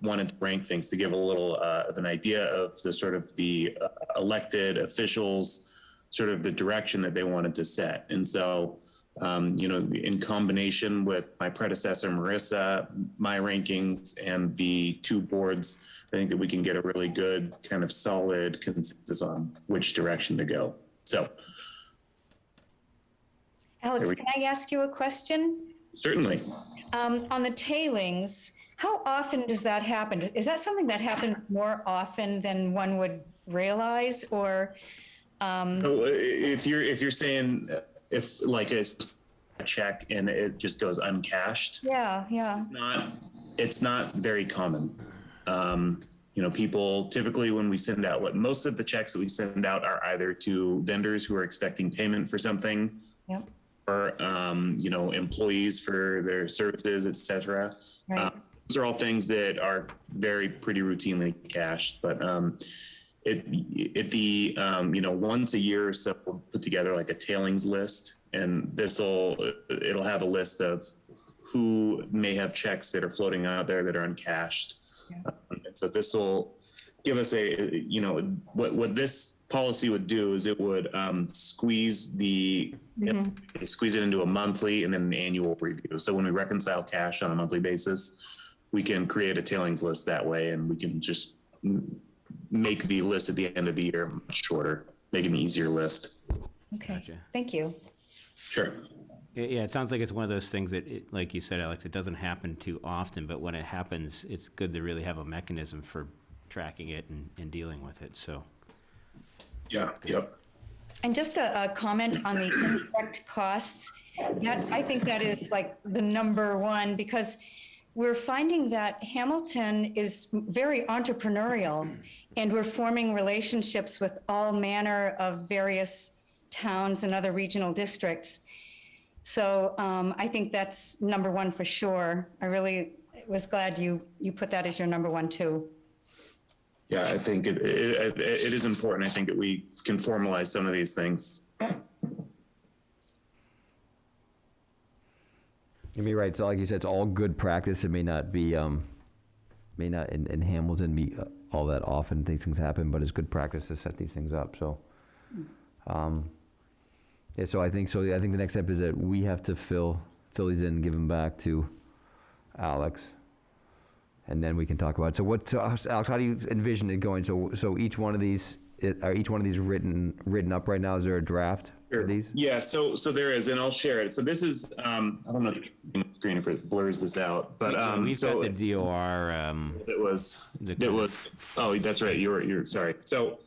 wanted to rank things, to give a little of an idea of the sort of the elected officials, sort of the direction that they wanted to set. And so, in combination with my predecessor, Marissa, my rankings, and the 2 boards, I think that we can get a really good kind of solid consensus on which direction to go. So. Alex, can I ask you a question? Certainly. On the tailings, how often does that happen? Is that something that happens more often than one would realize, or? So if you're saying if like a check and it just goes uncashed, Yeah. it's not very common. You know, people typically, when we send out, what most of the checks that we send out are either to vendors who are expecting payment for something, Yep. or you know, employees for their services, et cetera. Right. Those are all things that are pretty routinely cashed, but you know, once a year or so, we'll put together like a tailings list, and it'll have a list of who may have checks that are floating out there that are uncashed. Yeah. And so this will give us you know, what this policy would do is it would squeeze it into a monthly and then an annual review. So when we reconcile cash on a monthly basis, we can create a tailings list that way, and we can just make the list at the end of the year much shorter, make an easier lift. Okay, Gotcha. thank you. Sure. Yeah, it sounds like it's one of those things that, like you said, Alex, it doesn't happen too often, but when it happens, it's good to really have a mechanism for tracking it and dealing with it, so. Yeah. Yep. And just a comment on the indirect costs, I think that is like the number one, because we're finding that Hamilton is very entrepreneurial, and we're forming relationships with all manner of various towns and other regional districts. So I think that's number one for sure. I really was glad you put that as your number one too. Yeah, I think it is important. I think that we can formalize some of these things. You're right. So like you said, it's all good practice. It may not be, may not in Hamilton be all that often these things happen, but it's good practice to set these things up. So, yeah. So I think the next step is that we have to fill these in and give them back to Alex, and then we can talk about it. So Alex, how do you envision it going? So each one of these are written up right now? Is there a draft? Sure. These? Yeah, so there is, and I'll share it. So this is, I don't know the screen if it blurs this out, but We've so got the DOR, oh, that's right. You're sorry. So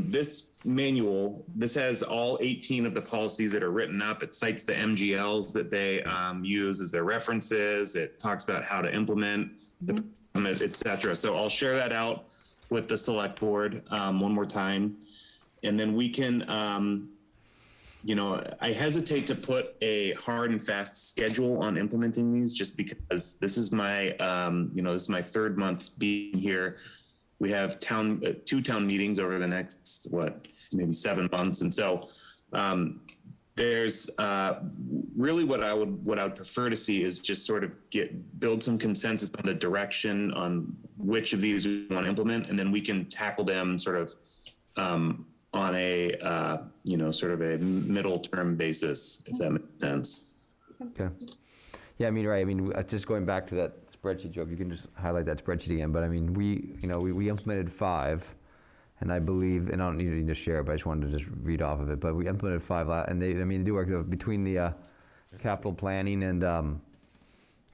this manual, this has all 18 of the policies that are written up. It cites the MGLs that they use as their references. It talks about how to implement, et cetera. So I'll share that out with the select board one more time. And then we can, you know, I hesitate to put a hard and fast schedule on implementing these, just because this is my, you know, this is my third month being here. We have two town meetings over the next, maybe 7 months. And so there's really what I would prefer to see is just sort of build some consensus on the direction on which of these we want to implement, and then we can tackle them sort of on a, you know, sort of a middle term basis, if that makes sense. Okay. Yeah, I mean, right. I mean, just going back to that spreadsheet, Joe, if you can just highlight that spreadsheet again. But I mean, we implemented 5, and I believe, and I don't need to share it, but I just wanted to just read off of it. But we implemented 5, and they do work between the capital planning and,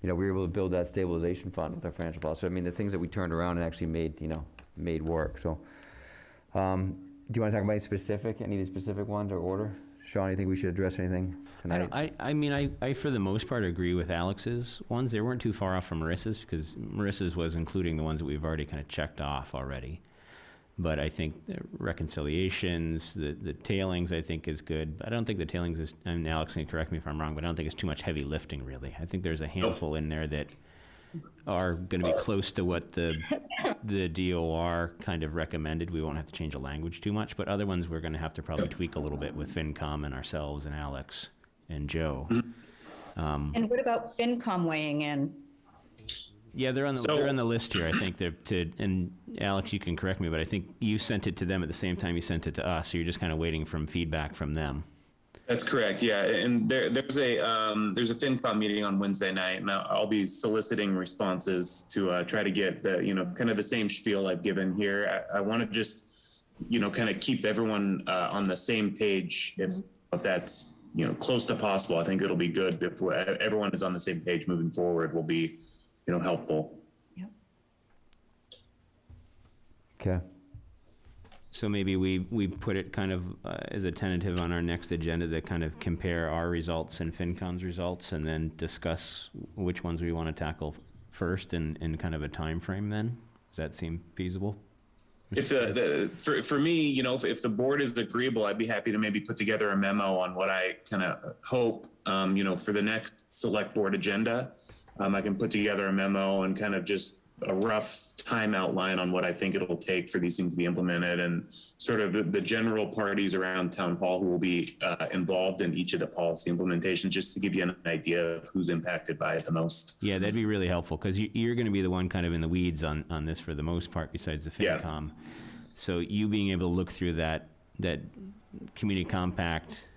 you know, we were able to build that stabilization fund with our financial policy. So I mean, the things that we turned around and actually made work. So, do you want to talk about any of the specific ones or order? Sean, you think we should address anything tonight? I mean, I for the most part agree with Alex's ones. They weren't too far off from Marissa's, because Marissa's was including the ones that we've already kind of checked off already. But I think the reconciliations, the tailings, I think is good. I don't think the tailings is, and Alex can correct me if I'm wrong, but I don't think it's too much heavy lifting, really. I think there's a handful in there that are going to be close to what the DOR kind of recommended. We won't have to change the language too much, but other ones we're going to have to probably tweak a little bit with FinCom and ourselves and Alex and Joe. And what about FinCom weighing in? Yeah, they're on the list here. I think and Alex, you can correct me, but I think you sent it to them at the same time you sent it to us. So you're just kind of waiting for feedback from them. That's correct. Yeah, and there's a FinCom meeting on Wednesday night, and I'll be soliciting responses to try to get the kind of the same spiel I've given here. I want to just kind of keep everyone on the same page if that's close to possible. I think it'll be good if everyone is on the same page moving forward. Will be helpful. Yep. Okay. So maybe we put it kind of as a tentative on our next agenda to kind of compare our results and FinCom's results, and then discuss which ones we want to tackle first and kind of a time frame then? Does that seem feasible? If for me, you know, if the board is agreeable, I'd be happy to maybe put together a memo on what I kind of hope, you know, for the next select board agenda. I can put together a memo and kind of just a rough time outline on what I think it'll take for these things to be implemented, and sort of the general parties around town hall who will be involved in each of the policy implementations, just to give you an idea of who's impacted by it the most. Yeah, that'd be really helpful, because you're going to be the one kind of in the weeds on this for the most part, besides the Yeah. FinCom. So you being able to look through that community compact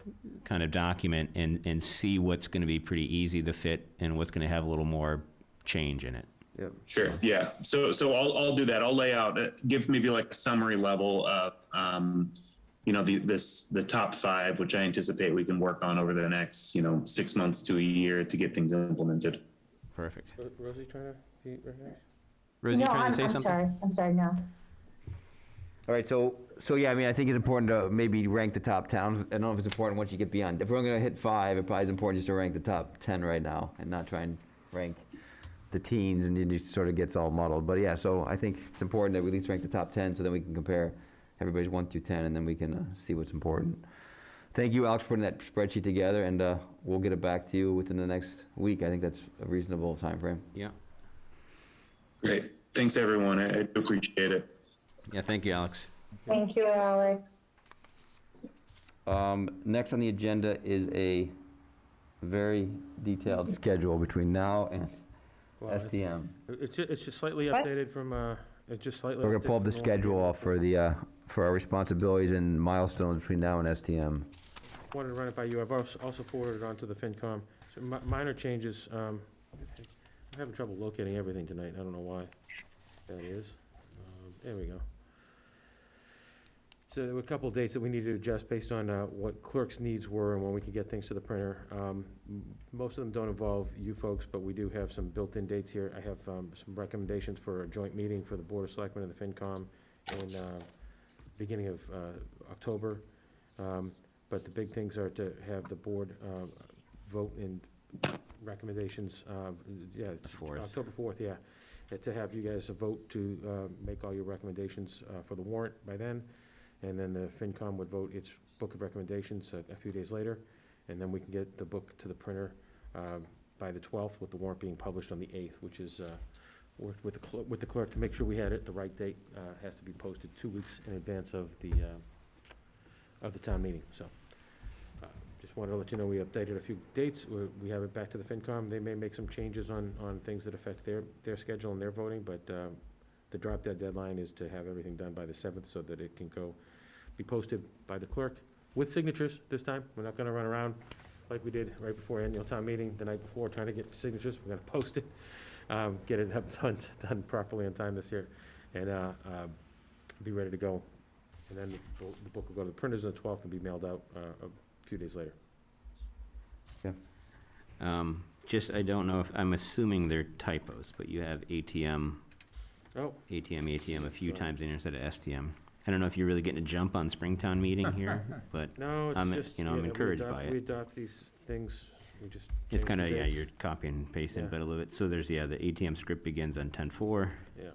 kind of document and see what's going to be pretty easy to fit and what's going to have a little more change in it. Yep. Sure. Yeah. So I'll do that. I'll lay out, give maybe like a summary level of, you know, the top 5, which I anticipate we can work on over the next, you know, 6 months to a year to get things implemented. Perfect. Rosie trying to be recognized? Rosie, you trying to say something? I'm sorry, no. All right, so yeah, I mean, I think it's important to maybe rank the top towns. I don't know if it's important once you get beyond. If we're gonna hit 5, it probably is important just to rank the top 10 right now and not try and rank the teens, and then it sort of gets all muddled. But yeah, so I think it's important that we at least rank the top 10, so then we can compare everybody's 1 through 10, and then we can see what's important. Thank you, Alex, for putting that spreadsheet together, and we'll get it back to you within the next week. I think that's a reasonable time frame. Yeah. Great. Thanks, everyone. I do appreciate it. Yeah, thank you, Alex. Thank you, Alex. Next on the agenda is a very detailed schedule between now and Well, it's- STM. It's just slightly What? updated from, it's just slightly. We're gonna pull up the updated from the one- schedule off for our responsibilities and milestones between now and STM. Wanted to run it by you. I've also forwarded it on to the FinCom. So minor changes. I'm having trouble locating everything tonight. I don't know why that is. There we go. So there were a couple of dates that we needed to adjust based on what clerk's needs were and when we could get things to the printer. Most of them don't involve you folks, but we do have some built-in dates here. I have some recommendations for a joint meeting for the Board of Selectmen and the FinCom in beginning of October. But the big things are to have the board vote in recommendations, yeah. The 4th. October 4th, yeah. To have you guys vote to make all your recommendations for the warrant by then. And then the FinCom would vote its book of recommendations a few days later. And then we can get the book to the printer by the 12th, with the warrant being published on the 8th, which is, worked with the clerk to make sure we had it the right date. Has to be posted 2 weeks in advance of the town meeting, so. Just wanted to let you know we updated a few dates. We have it back to the FinCom. They may make some changes on things that affect their schedule and their voting, but the drop dead deadline is to have everything done by the 7th so that it can be posted by the clerk with signatures this time. We're not gonna run around like we did right before annual town meeting the night before, trying to get signatures. We're gonna post it, get it done properly on time this year, and be ready to go. And then the book will go to the printers on the 12th and be mailed out a few days later. I don't know if, I'm assuming they're typos, but you have ATM Oh, a few Sorry. times in here instead of STM. I don't know if you're really getting a jump on Springtown meeting here, but no, I'm, it's just. you know, I'm yeah, encouraged by We it. adopt these things, we just. It's change the kind of, yeah, dates. you're copying and pasting, Yeah. but a little bit. So there's, yeah, the ATM script begins on 10/4, Yeah.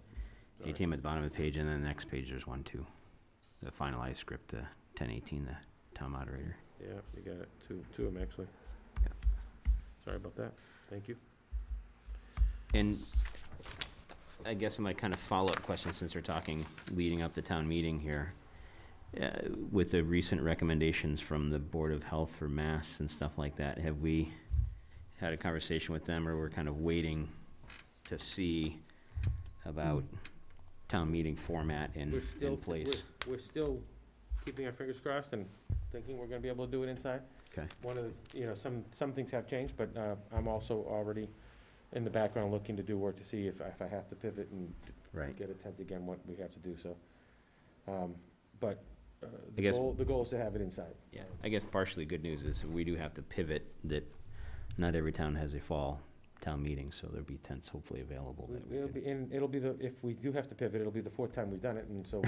Sorry. ATM at the bottom of the page, and then the next page there's 1/2. The finalized script, 10/18, the town moderator. Yeah, you got it, two of them actually. Yeah. Sorry about that, thank you. And I guess my kind of follow-up question, since we're talking leading up to town meeting here, with the recent recommendations from the Board of Health for masks and stuff like that, have we had a conversation with them, or we're kind of waiting to see about town meeting format We're in still, place? we're still keeping our fingers crossed and thinking we're gonna be able to do it inside. Okay. One of the, some things have changed, but I'm also already in the background looking to do work to see if I have to pivot and Right. get a tent again, what we have to do, so. But I the guess- goal is to have it inside. Yeah, I guess partially good news is we do have to pivot, that not every town has a fall town meeting, so there'll be tents hopefully available. that we It'll can- be, and it'll be if we do have to pivot, it'll be the fourth time we've done it, and so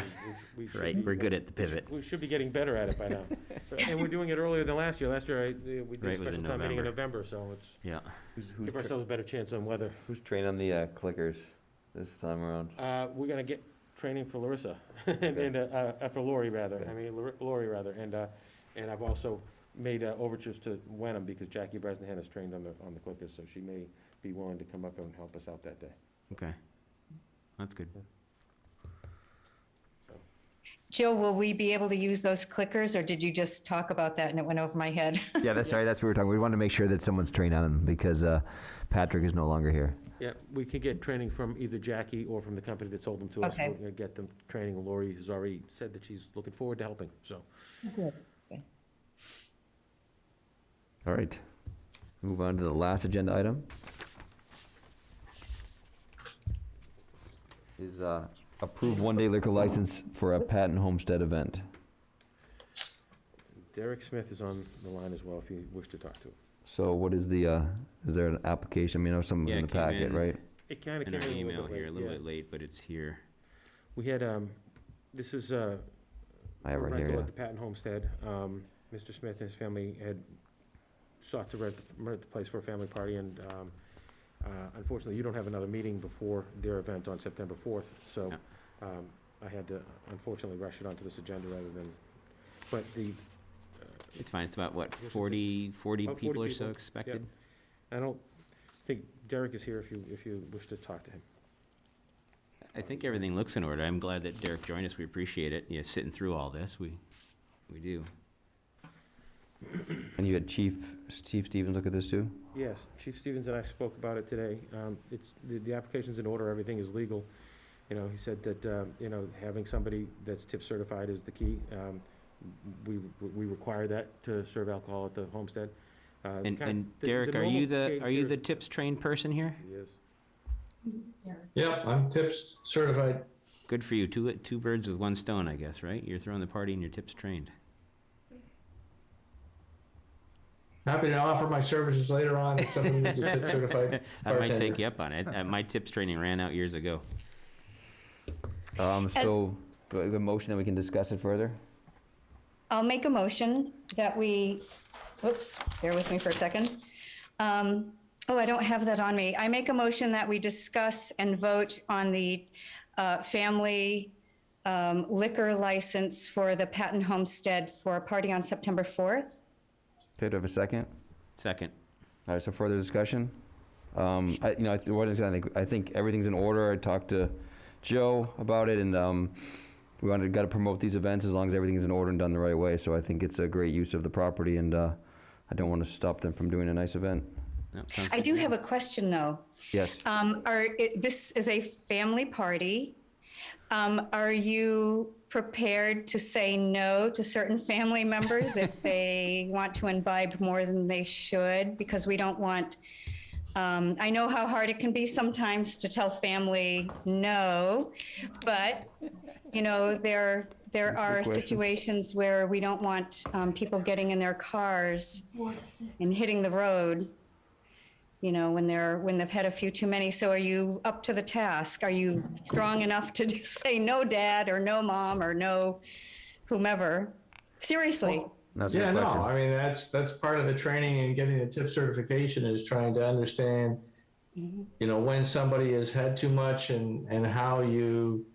we should Right, be- we're good at the pivot. We should be getting better at it by now. And we're doing it earlier than last year. Last year, we Right, did it a was special in town meeting in November. November, so it's, Yeah. give ourselves a better chance on weather. Who's trained on the clickers this time around? We're gonna get training for Larissa, and, for Lori, rather, Okay. I mean, Lori, rather, and I've also made overtures to Wenham, because Jackie Bresnahan is trained on the clickers, so she may be willing to come up and help us out that day. Okay. That's good. Jill, will we be able to use those clickers, or did you just talk about that and it went over my head? Yeah, that's right, that's what we were talking, we wanted to make sure that someone's trained on them, because Patrick is no longer here. Yeah, we can get training from either Jackie or from the company that sold them to us. Okay. We're gonna get them training. Lori has already said that she's looking forward to helping, so. All right, move on to the last agenda item. Is approved one-day liquor license for a Patton Homestead event. Derek Smith is on the line as well, if you wish to talk to him. So what is the, is there an application? I mean, I know something was Yeah, in it the came packet, in. right? It kinda In came our in a email little bit here, a late, little yeah. bit late, but it's here. We had, this is, I have for right here, rental yeah. at the Patton Homestead. Mr. Smith and his family had sought to rent the place for a family party, and unfortunately, you don't have another meeting before their event on September 4th, so I had to unfortunately rush it onto this agenda rather than, but It's fine, it's about, what, Yes, it's 40 about 40 people or so people, expected? I don't think Derek is here if you wish to talk to him. I think everything looks in order. I'm glad that Derek joined us. We appreciate it, sitting through all this. We do. And you had Chief Stevens look at this too? Yes, Chief Stevens and I spoke about it today. The application's in order, everything is legal. You know, he said that, having somebody that's tip certified is the key. We require that to serve alcohol at the homestead. And Derek, are you the tips trained person here? He is. Yep, I'm tips certified. Good for you. Two birds with one stone, I guess, right? You're throwing the party and your tips trained. Happy to offer my services later on if somebody needs a tip certified I might bartender. take you up on it. My tips training ran out years ago. So, do I have a motion that we can discuss it further? I'll make a motion that we, whoops, bear with me for a second. I don't have that on me. I make a motion that we discuss and vote on the family liquor license for the Patton Homestead for a party on September 4th. Okay, do I have a second? Second. All right, so further discussion? I think everything's in order. I talked to Joe about it, and we got to promote these events as long as everything's in order and done the right way. So I think it's a great use of the property, and I don't want to stop them from doing a nice event. No, sounds I good do to me. have a question, though. Yes. This is a family party. Are you prepared to say no to certain family members if they want to imbibe more than they should? Because we don't want, I know how hard it can be sometimes to tell family no, but, there are question. situations where we don't want people getting in their cars and hitting the road, when they've had a few too many. So are you up to the task? Are you strong enough to just say no, Dad, or no, Mom, or no, whomever? Seriously. That's a Yeah, good no, question. I mean, that's part of the training and getting the tip certification is trying to understand, when somebody has had too much and how you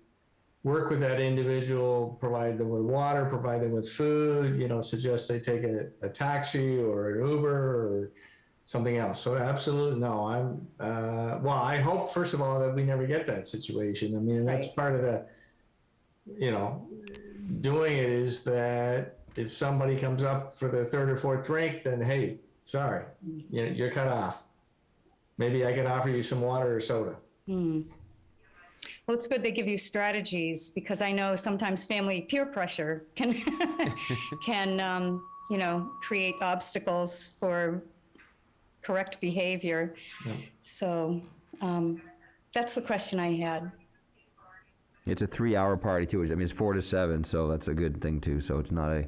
work with that individual, provide them with water, provide them with food, suggest they take a taxi or an Uber or something else. So absolutely, no, I hope, first of all, that we never get that situation. I mean, that's Right. part of the, doing it is that if somebody comes up for the third or fourth drink, then, hey, sorry, you're cut off. Maybe I can offer you some water or soda. Well, it's good they give you strategies, because I know sometimes family peer pressure can, create obstacles for correct behavior. Yeah. So that's the question I had. It's a 3-hour party too. I mean, it's 4 to 7, so that's a good thing too. So it's not a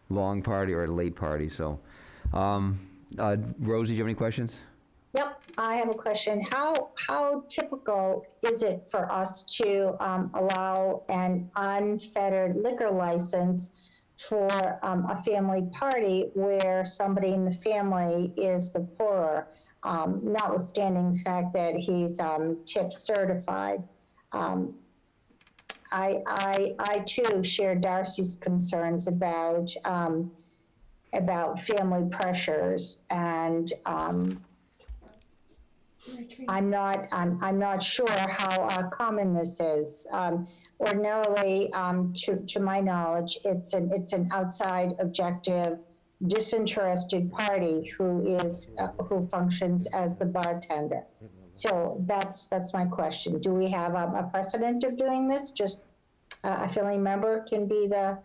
long party or a late party. So, Rosie, do you have any questions? Yep, I have a question. How typical is it for us to allow an unfettered liquor license for a family party where somebody in the family is the poorer, notwithstanding the fact that he's tip certified? I too share Darcy's concerns about family pressures, and I'm not sure how common this is. Ordinarily, to my knowledge, it's an outside, objective, disinterested party who functions as the bartender. So that's my question. Do we have a precedent of doing this? Just a family member can be the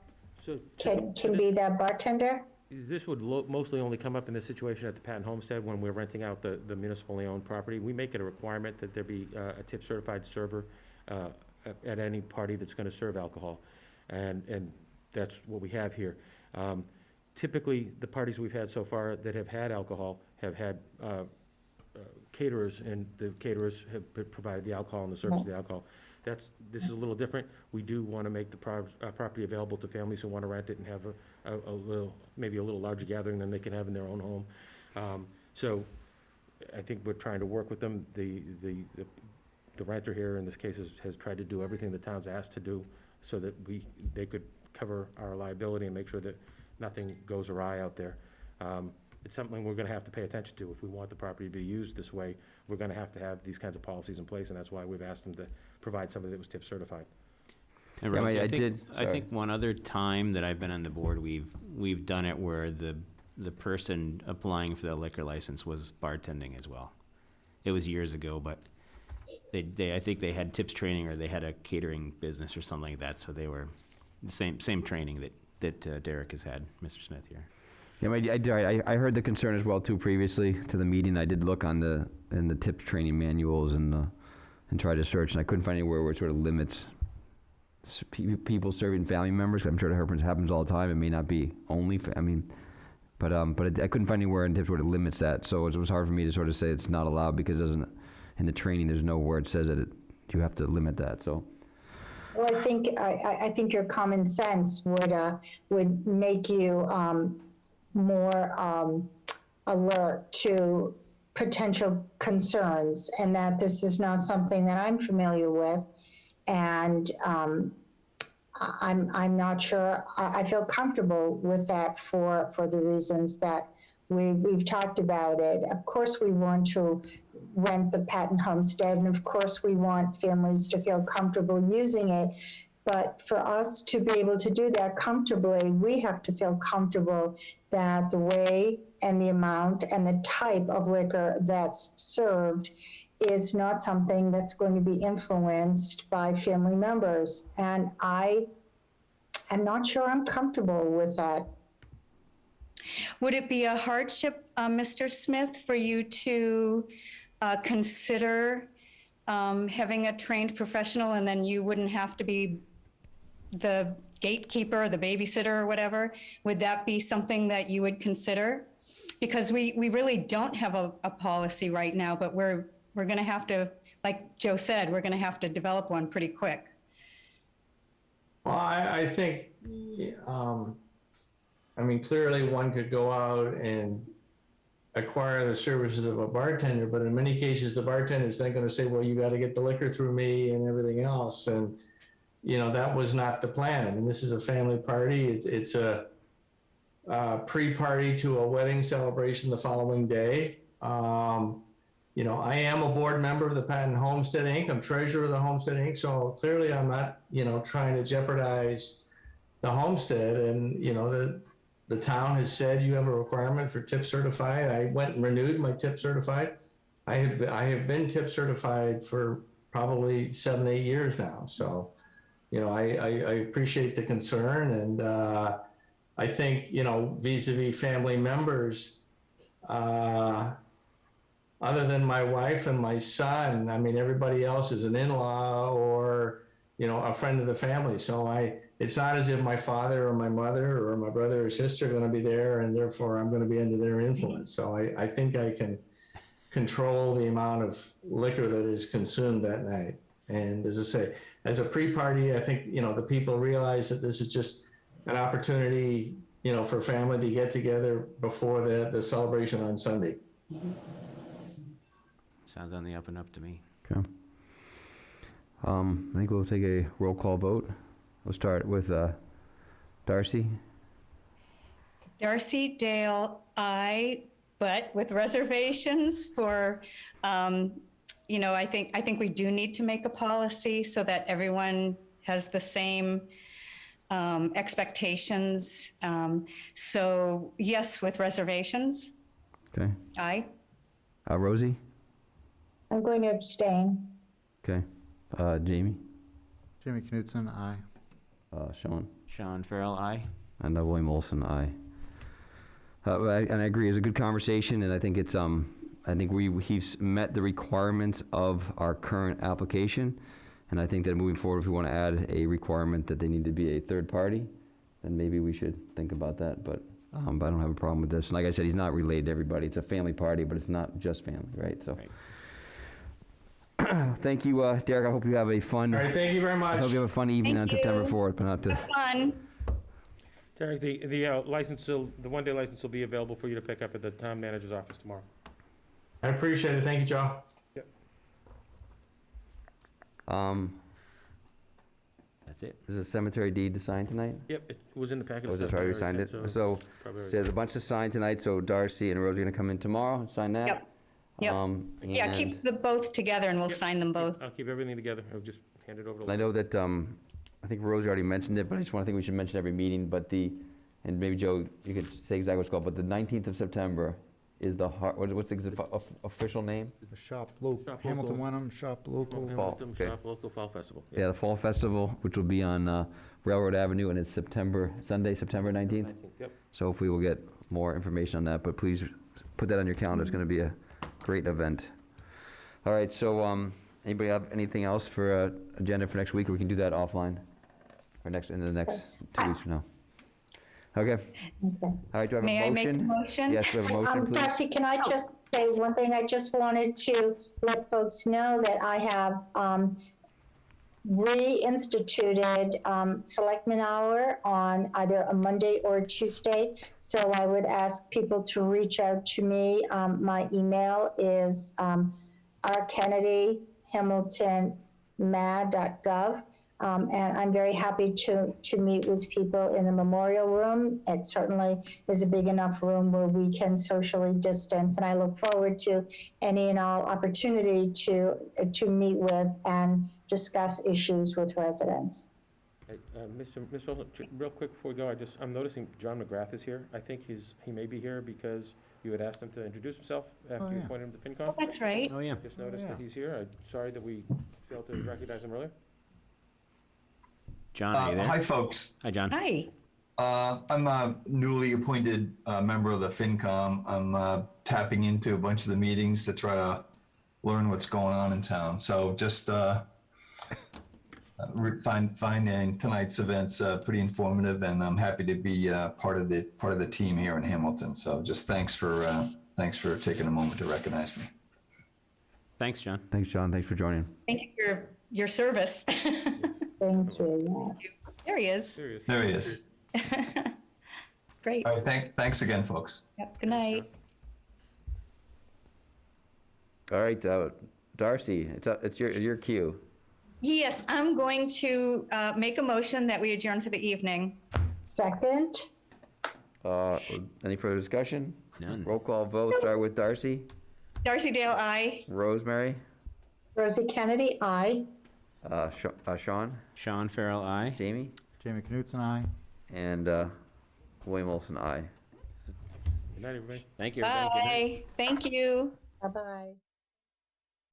So can be the bartender? this would mostly only come up in this situation at the Patton Homestead when we're renting out the municipally owned property. We make it a requirement that there be a tip certified server at any party that's going to serve alcohol. And that's what we have here. Typically, the parties we've had so far that have had alcohol have had caterers, and the caterers have provided the alcohol and the service of the alcohol. This is a little different. We do want to make the property available to families who want to rent it and have a little, maybe a little larger gathering than they can have in their own home. So I think we're trying to work with them. The renter here in this case has tried to do everything the town's asked to do so that they could cover our liability and make sure that nothing goes awry out there. It's something we're going to have to pay attention to. If we want the property to be used this way, we're going to have these kinds of policies in place, and that's why we've asked them to provide somebody that was tip certified. And Yeah, Rosie, I I think, did- I think one other time that I've been on the board, we've done it where the person applying for the liquor license was bartending as well. It was years ago, but I think they had tips training, or they had a catering business or something like that, so they were the same training that Derek has had, Mr. Smith here. Yeah, I heard the concern as well too previously to the meeting. I did look in the tips training manuals and tried to search, and I couldn't find anywhere where it sort of limits people serving family members. I'm sure it happens all the time. It may not be only, but I couldn't find anywhere in tips where it limits that. So it was hard for me to sort of say it's not allowed because in the training there's no where it says that you have to limit that. So. Well, I think your common sense would make you more alert to potential concerns, and that this is not something that I'm familiar with, and I'm not sure. I feel comfortable with that for the reasons that we've talked about it. Of course, we want to rent the Patton Homestead, and of course, we want families to feel comfortable using it. But for us to be able to do that comfortably, we have to feel comfortable that the way and the amount and the type of liquor that's served is not something that's going to be influenced by family members. And I am not sure I'm comfortable with that. Would it be a hardship, Mr. Smith, for you to consider having a trained professional, and then you wouldn't have to be the gatekeeper or the babysitter or whatever? Would that be something that you would consider? Because we really don't have a policy right now, but we're going to have to, like Joe said, we're going to have to develop one pretty quick. Well, I think, clearly one could go out and acquire the services of a bartender, but in many cases, the bartender's then going to say, well, you got to get the liquor through me and everything else. And, that was not the plan. This is a family party. It's a pre-party to a wedding celebration the following day. I am a board member of the Patton Homestead Inc. I'm treasurer of the Homestead Inc. So clearly I'm not, trying to jeopardize the homestead. And, the town has said you have a requirement for tip certified. I went and renewed my tip certified. I have been tip certified for probably 7-8 years now. So, I appreciate the concern. And I think, vis-a-vis family members, other than my wife and my son, everybody else is an in-law or, a friend of the family. So it's not as if my father or my mother or my brother or sister are going to be there, and therefore I'm going to be under their influence. So I think I can control the amount of liquor that is consumed that night. And as I say, as a pre-party, I think, the people realize that this is just an opportunity, for family to get together before the celebration on Sunday. Sounds on the up and up to me. Okay. I think we'll take a roll call vote. We'll start with Darcy. Darcy, Dale, aye, but with reservations for, I think we do need to make a policy so that everyone has the same expectations. So yes, with reservations, Okay. aye. Rosie? I'm going to abstain. Okay. Jamie? Jimmy Knutson, aye. Sean? Sean Farrell, aye. And William Olson, aye. And I agree, it's a good conversation, and I think it's, I think he's met the requirements of our current application, and I think that moving forward, if we want to add a requirement that they need to be a third party, then maybe we should think about that, but I don't have a problem with this. And like I said, he's not related to everybody. It's a family party, but it's not just family, right? So, Right. thank you, Derek. I hope you have a fun. All right, thank you very I much. hope you have a fun evening Thank on September you. 4th, but not to. Have fun. Derek, the license the one-day license will be available for you to pick up at the town manager's office tomorrow. I appreciate it. Thank you, Joe. That's it. Is a cemetery deed to sign tonight? Yep, it was in the packet. Oh, of that's stuff right, I we already signed it. sent, So, probably already- there's a bunch to sign tonight, so Darcy and Rosie are gonna come in tomorrow and sign that? Yep. Yep. Yeah, and keep the both together and we'll sign them both. I'll keep everything together. I'll just hand it over to I know that, I think Rosie already mentioned it, but I just think we should mention every meeting, but and maybe Joe, you could say exactly what's called, but the 19th of September is what's the official name? The Shop Shop Hamilton local. Wenham Shop Local. Fall, Hamilton okay. Shop Local Fall Festival. Yeah, the Fall Festival, which will be on Railroad Avenue, and it's Sunday, September 19th. Yep. So hopefully we'll get more information on that, but please put that on your calendar. It's going to be a great event. All right, so anybody have anything else for agenda for next week, or we can do that offline, or in the next 2 weeks from now? Okay. Okay. All right, do I have a motion? May I make a motion? Yes, we have a motion, please. Darcy, can I just say one thing? I just wanted to let folks know that I have reinstituted Selectmen Hour on either a Monday or a Tuesday. So I would ask people to reach out to me. My email is rkennedy@hamiltonmad.gov. And I'm very happy to meet with people in the memorial room. It certainly is a big enough room where we can socially distance. And I look forward to any and all opportunity to meet with and discuss issues with residents. Hey, Mr. Olson, real quick before we go, I'm noticing John McGrath is here. I think he may be here because you had asked him to introduce himself after you yeah. appointed him to FinCom. That's right. Oh, yeah. Just noticed yeah. that he's here. I'm sorry that we failed to recognize him earlier. John, are you there? Hi, folks. Hi, John. Hi. I'm a newly appointed member of the FinCom. I'm tapping into a bunch of the meetings to try to learn what's going on in town. So just finding tonight's events pretty informative, and I'm happy to be part of the team here in Hamilton. So just thanks for taking a moment to recognize me. Thanks, John. Thanks, John. Thanks for joining. Thank you for your service. Thank you. There he is. Serious. There he is. Great. All right, thanks again, folks. Yep, good night. All right, Darcy, it's your cue. Yes, I'm going to make a motion that we adjourn for the evening. Second, Any further discussion? None. Roll call vote, start with Darcy. Darcy Dale, aye. Rosemary? Rosie Kennedy, aye. Sean? Sean Farrell, aye. Jamie? Jamie Knutson, aye. And William Olson, aye. Good night, everybody. Thank you, everybody. Good night. Bye. Thank you. Bye-bye.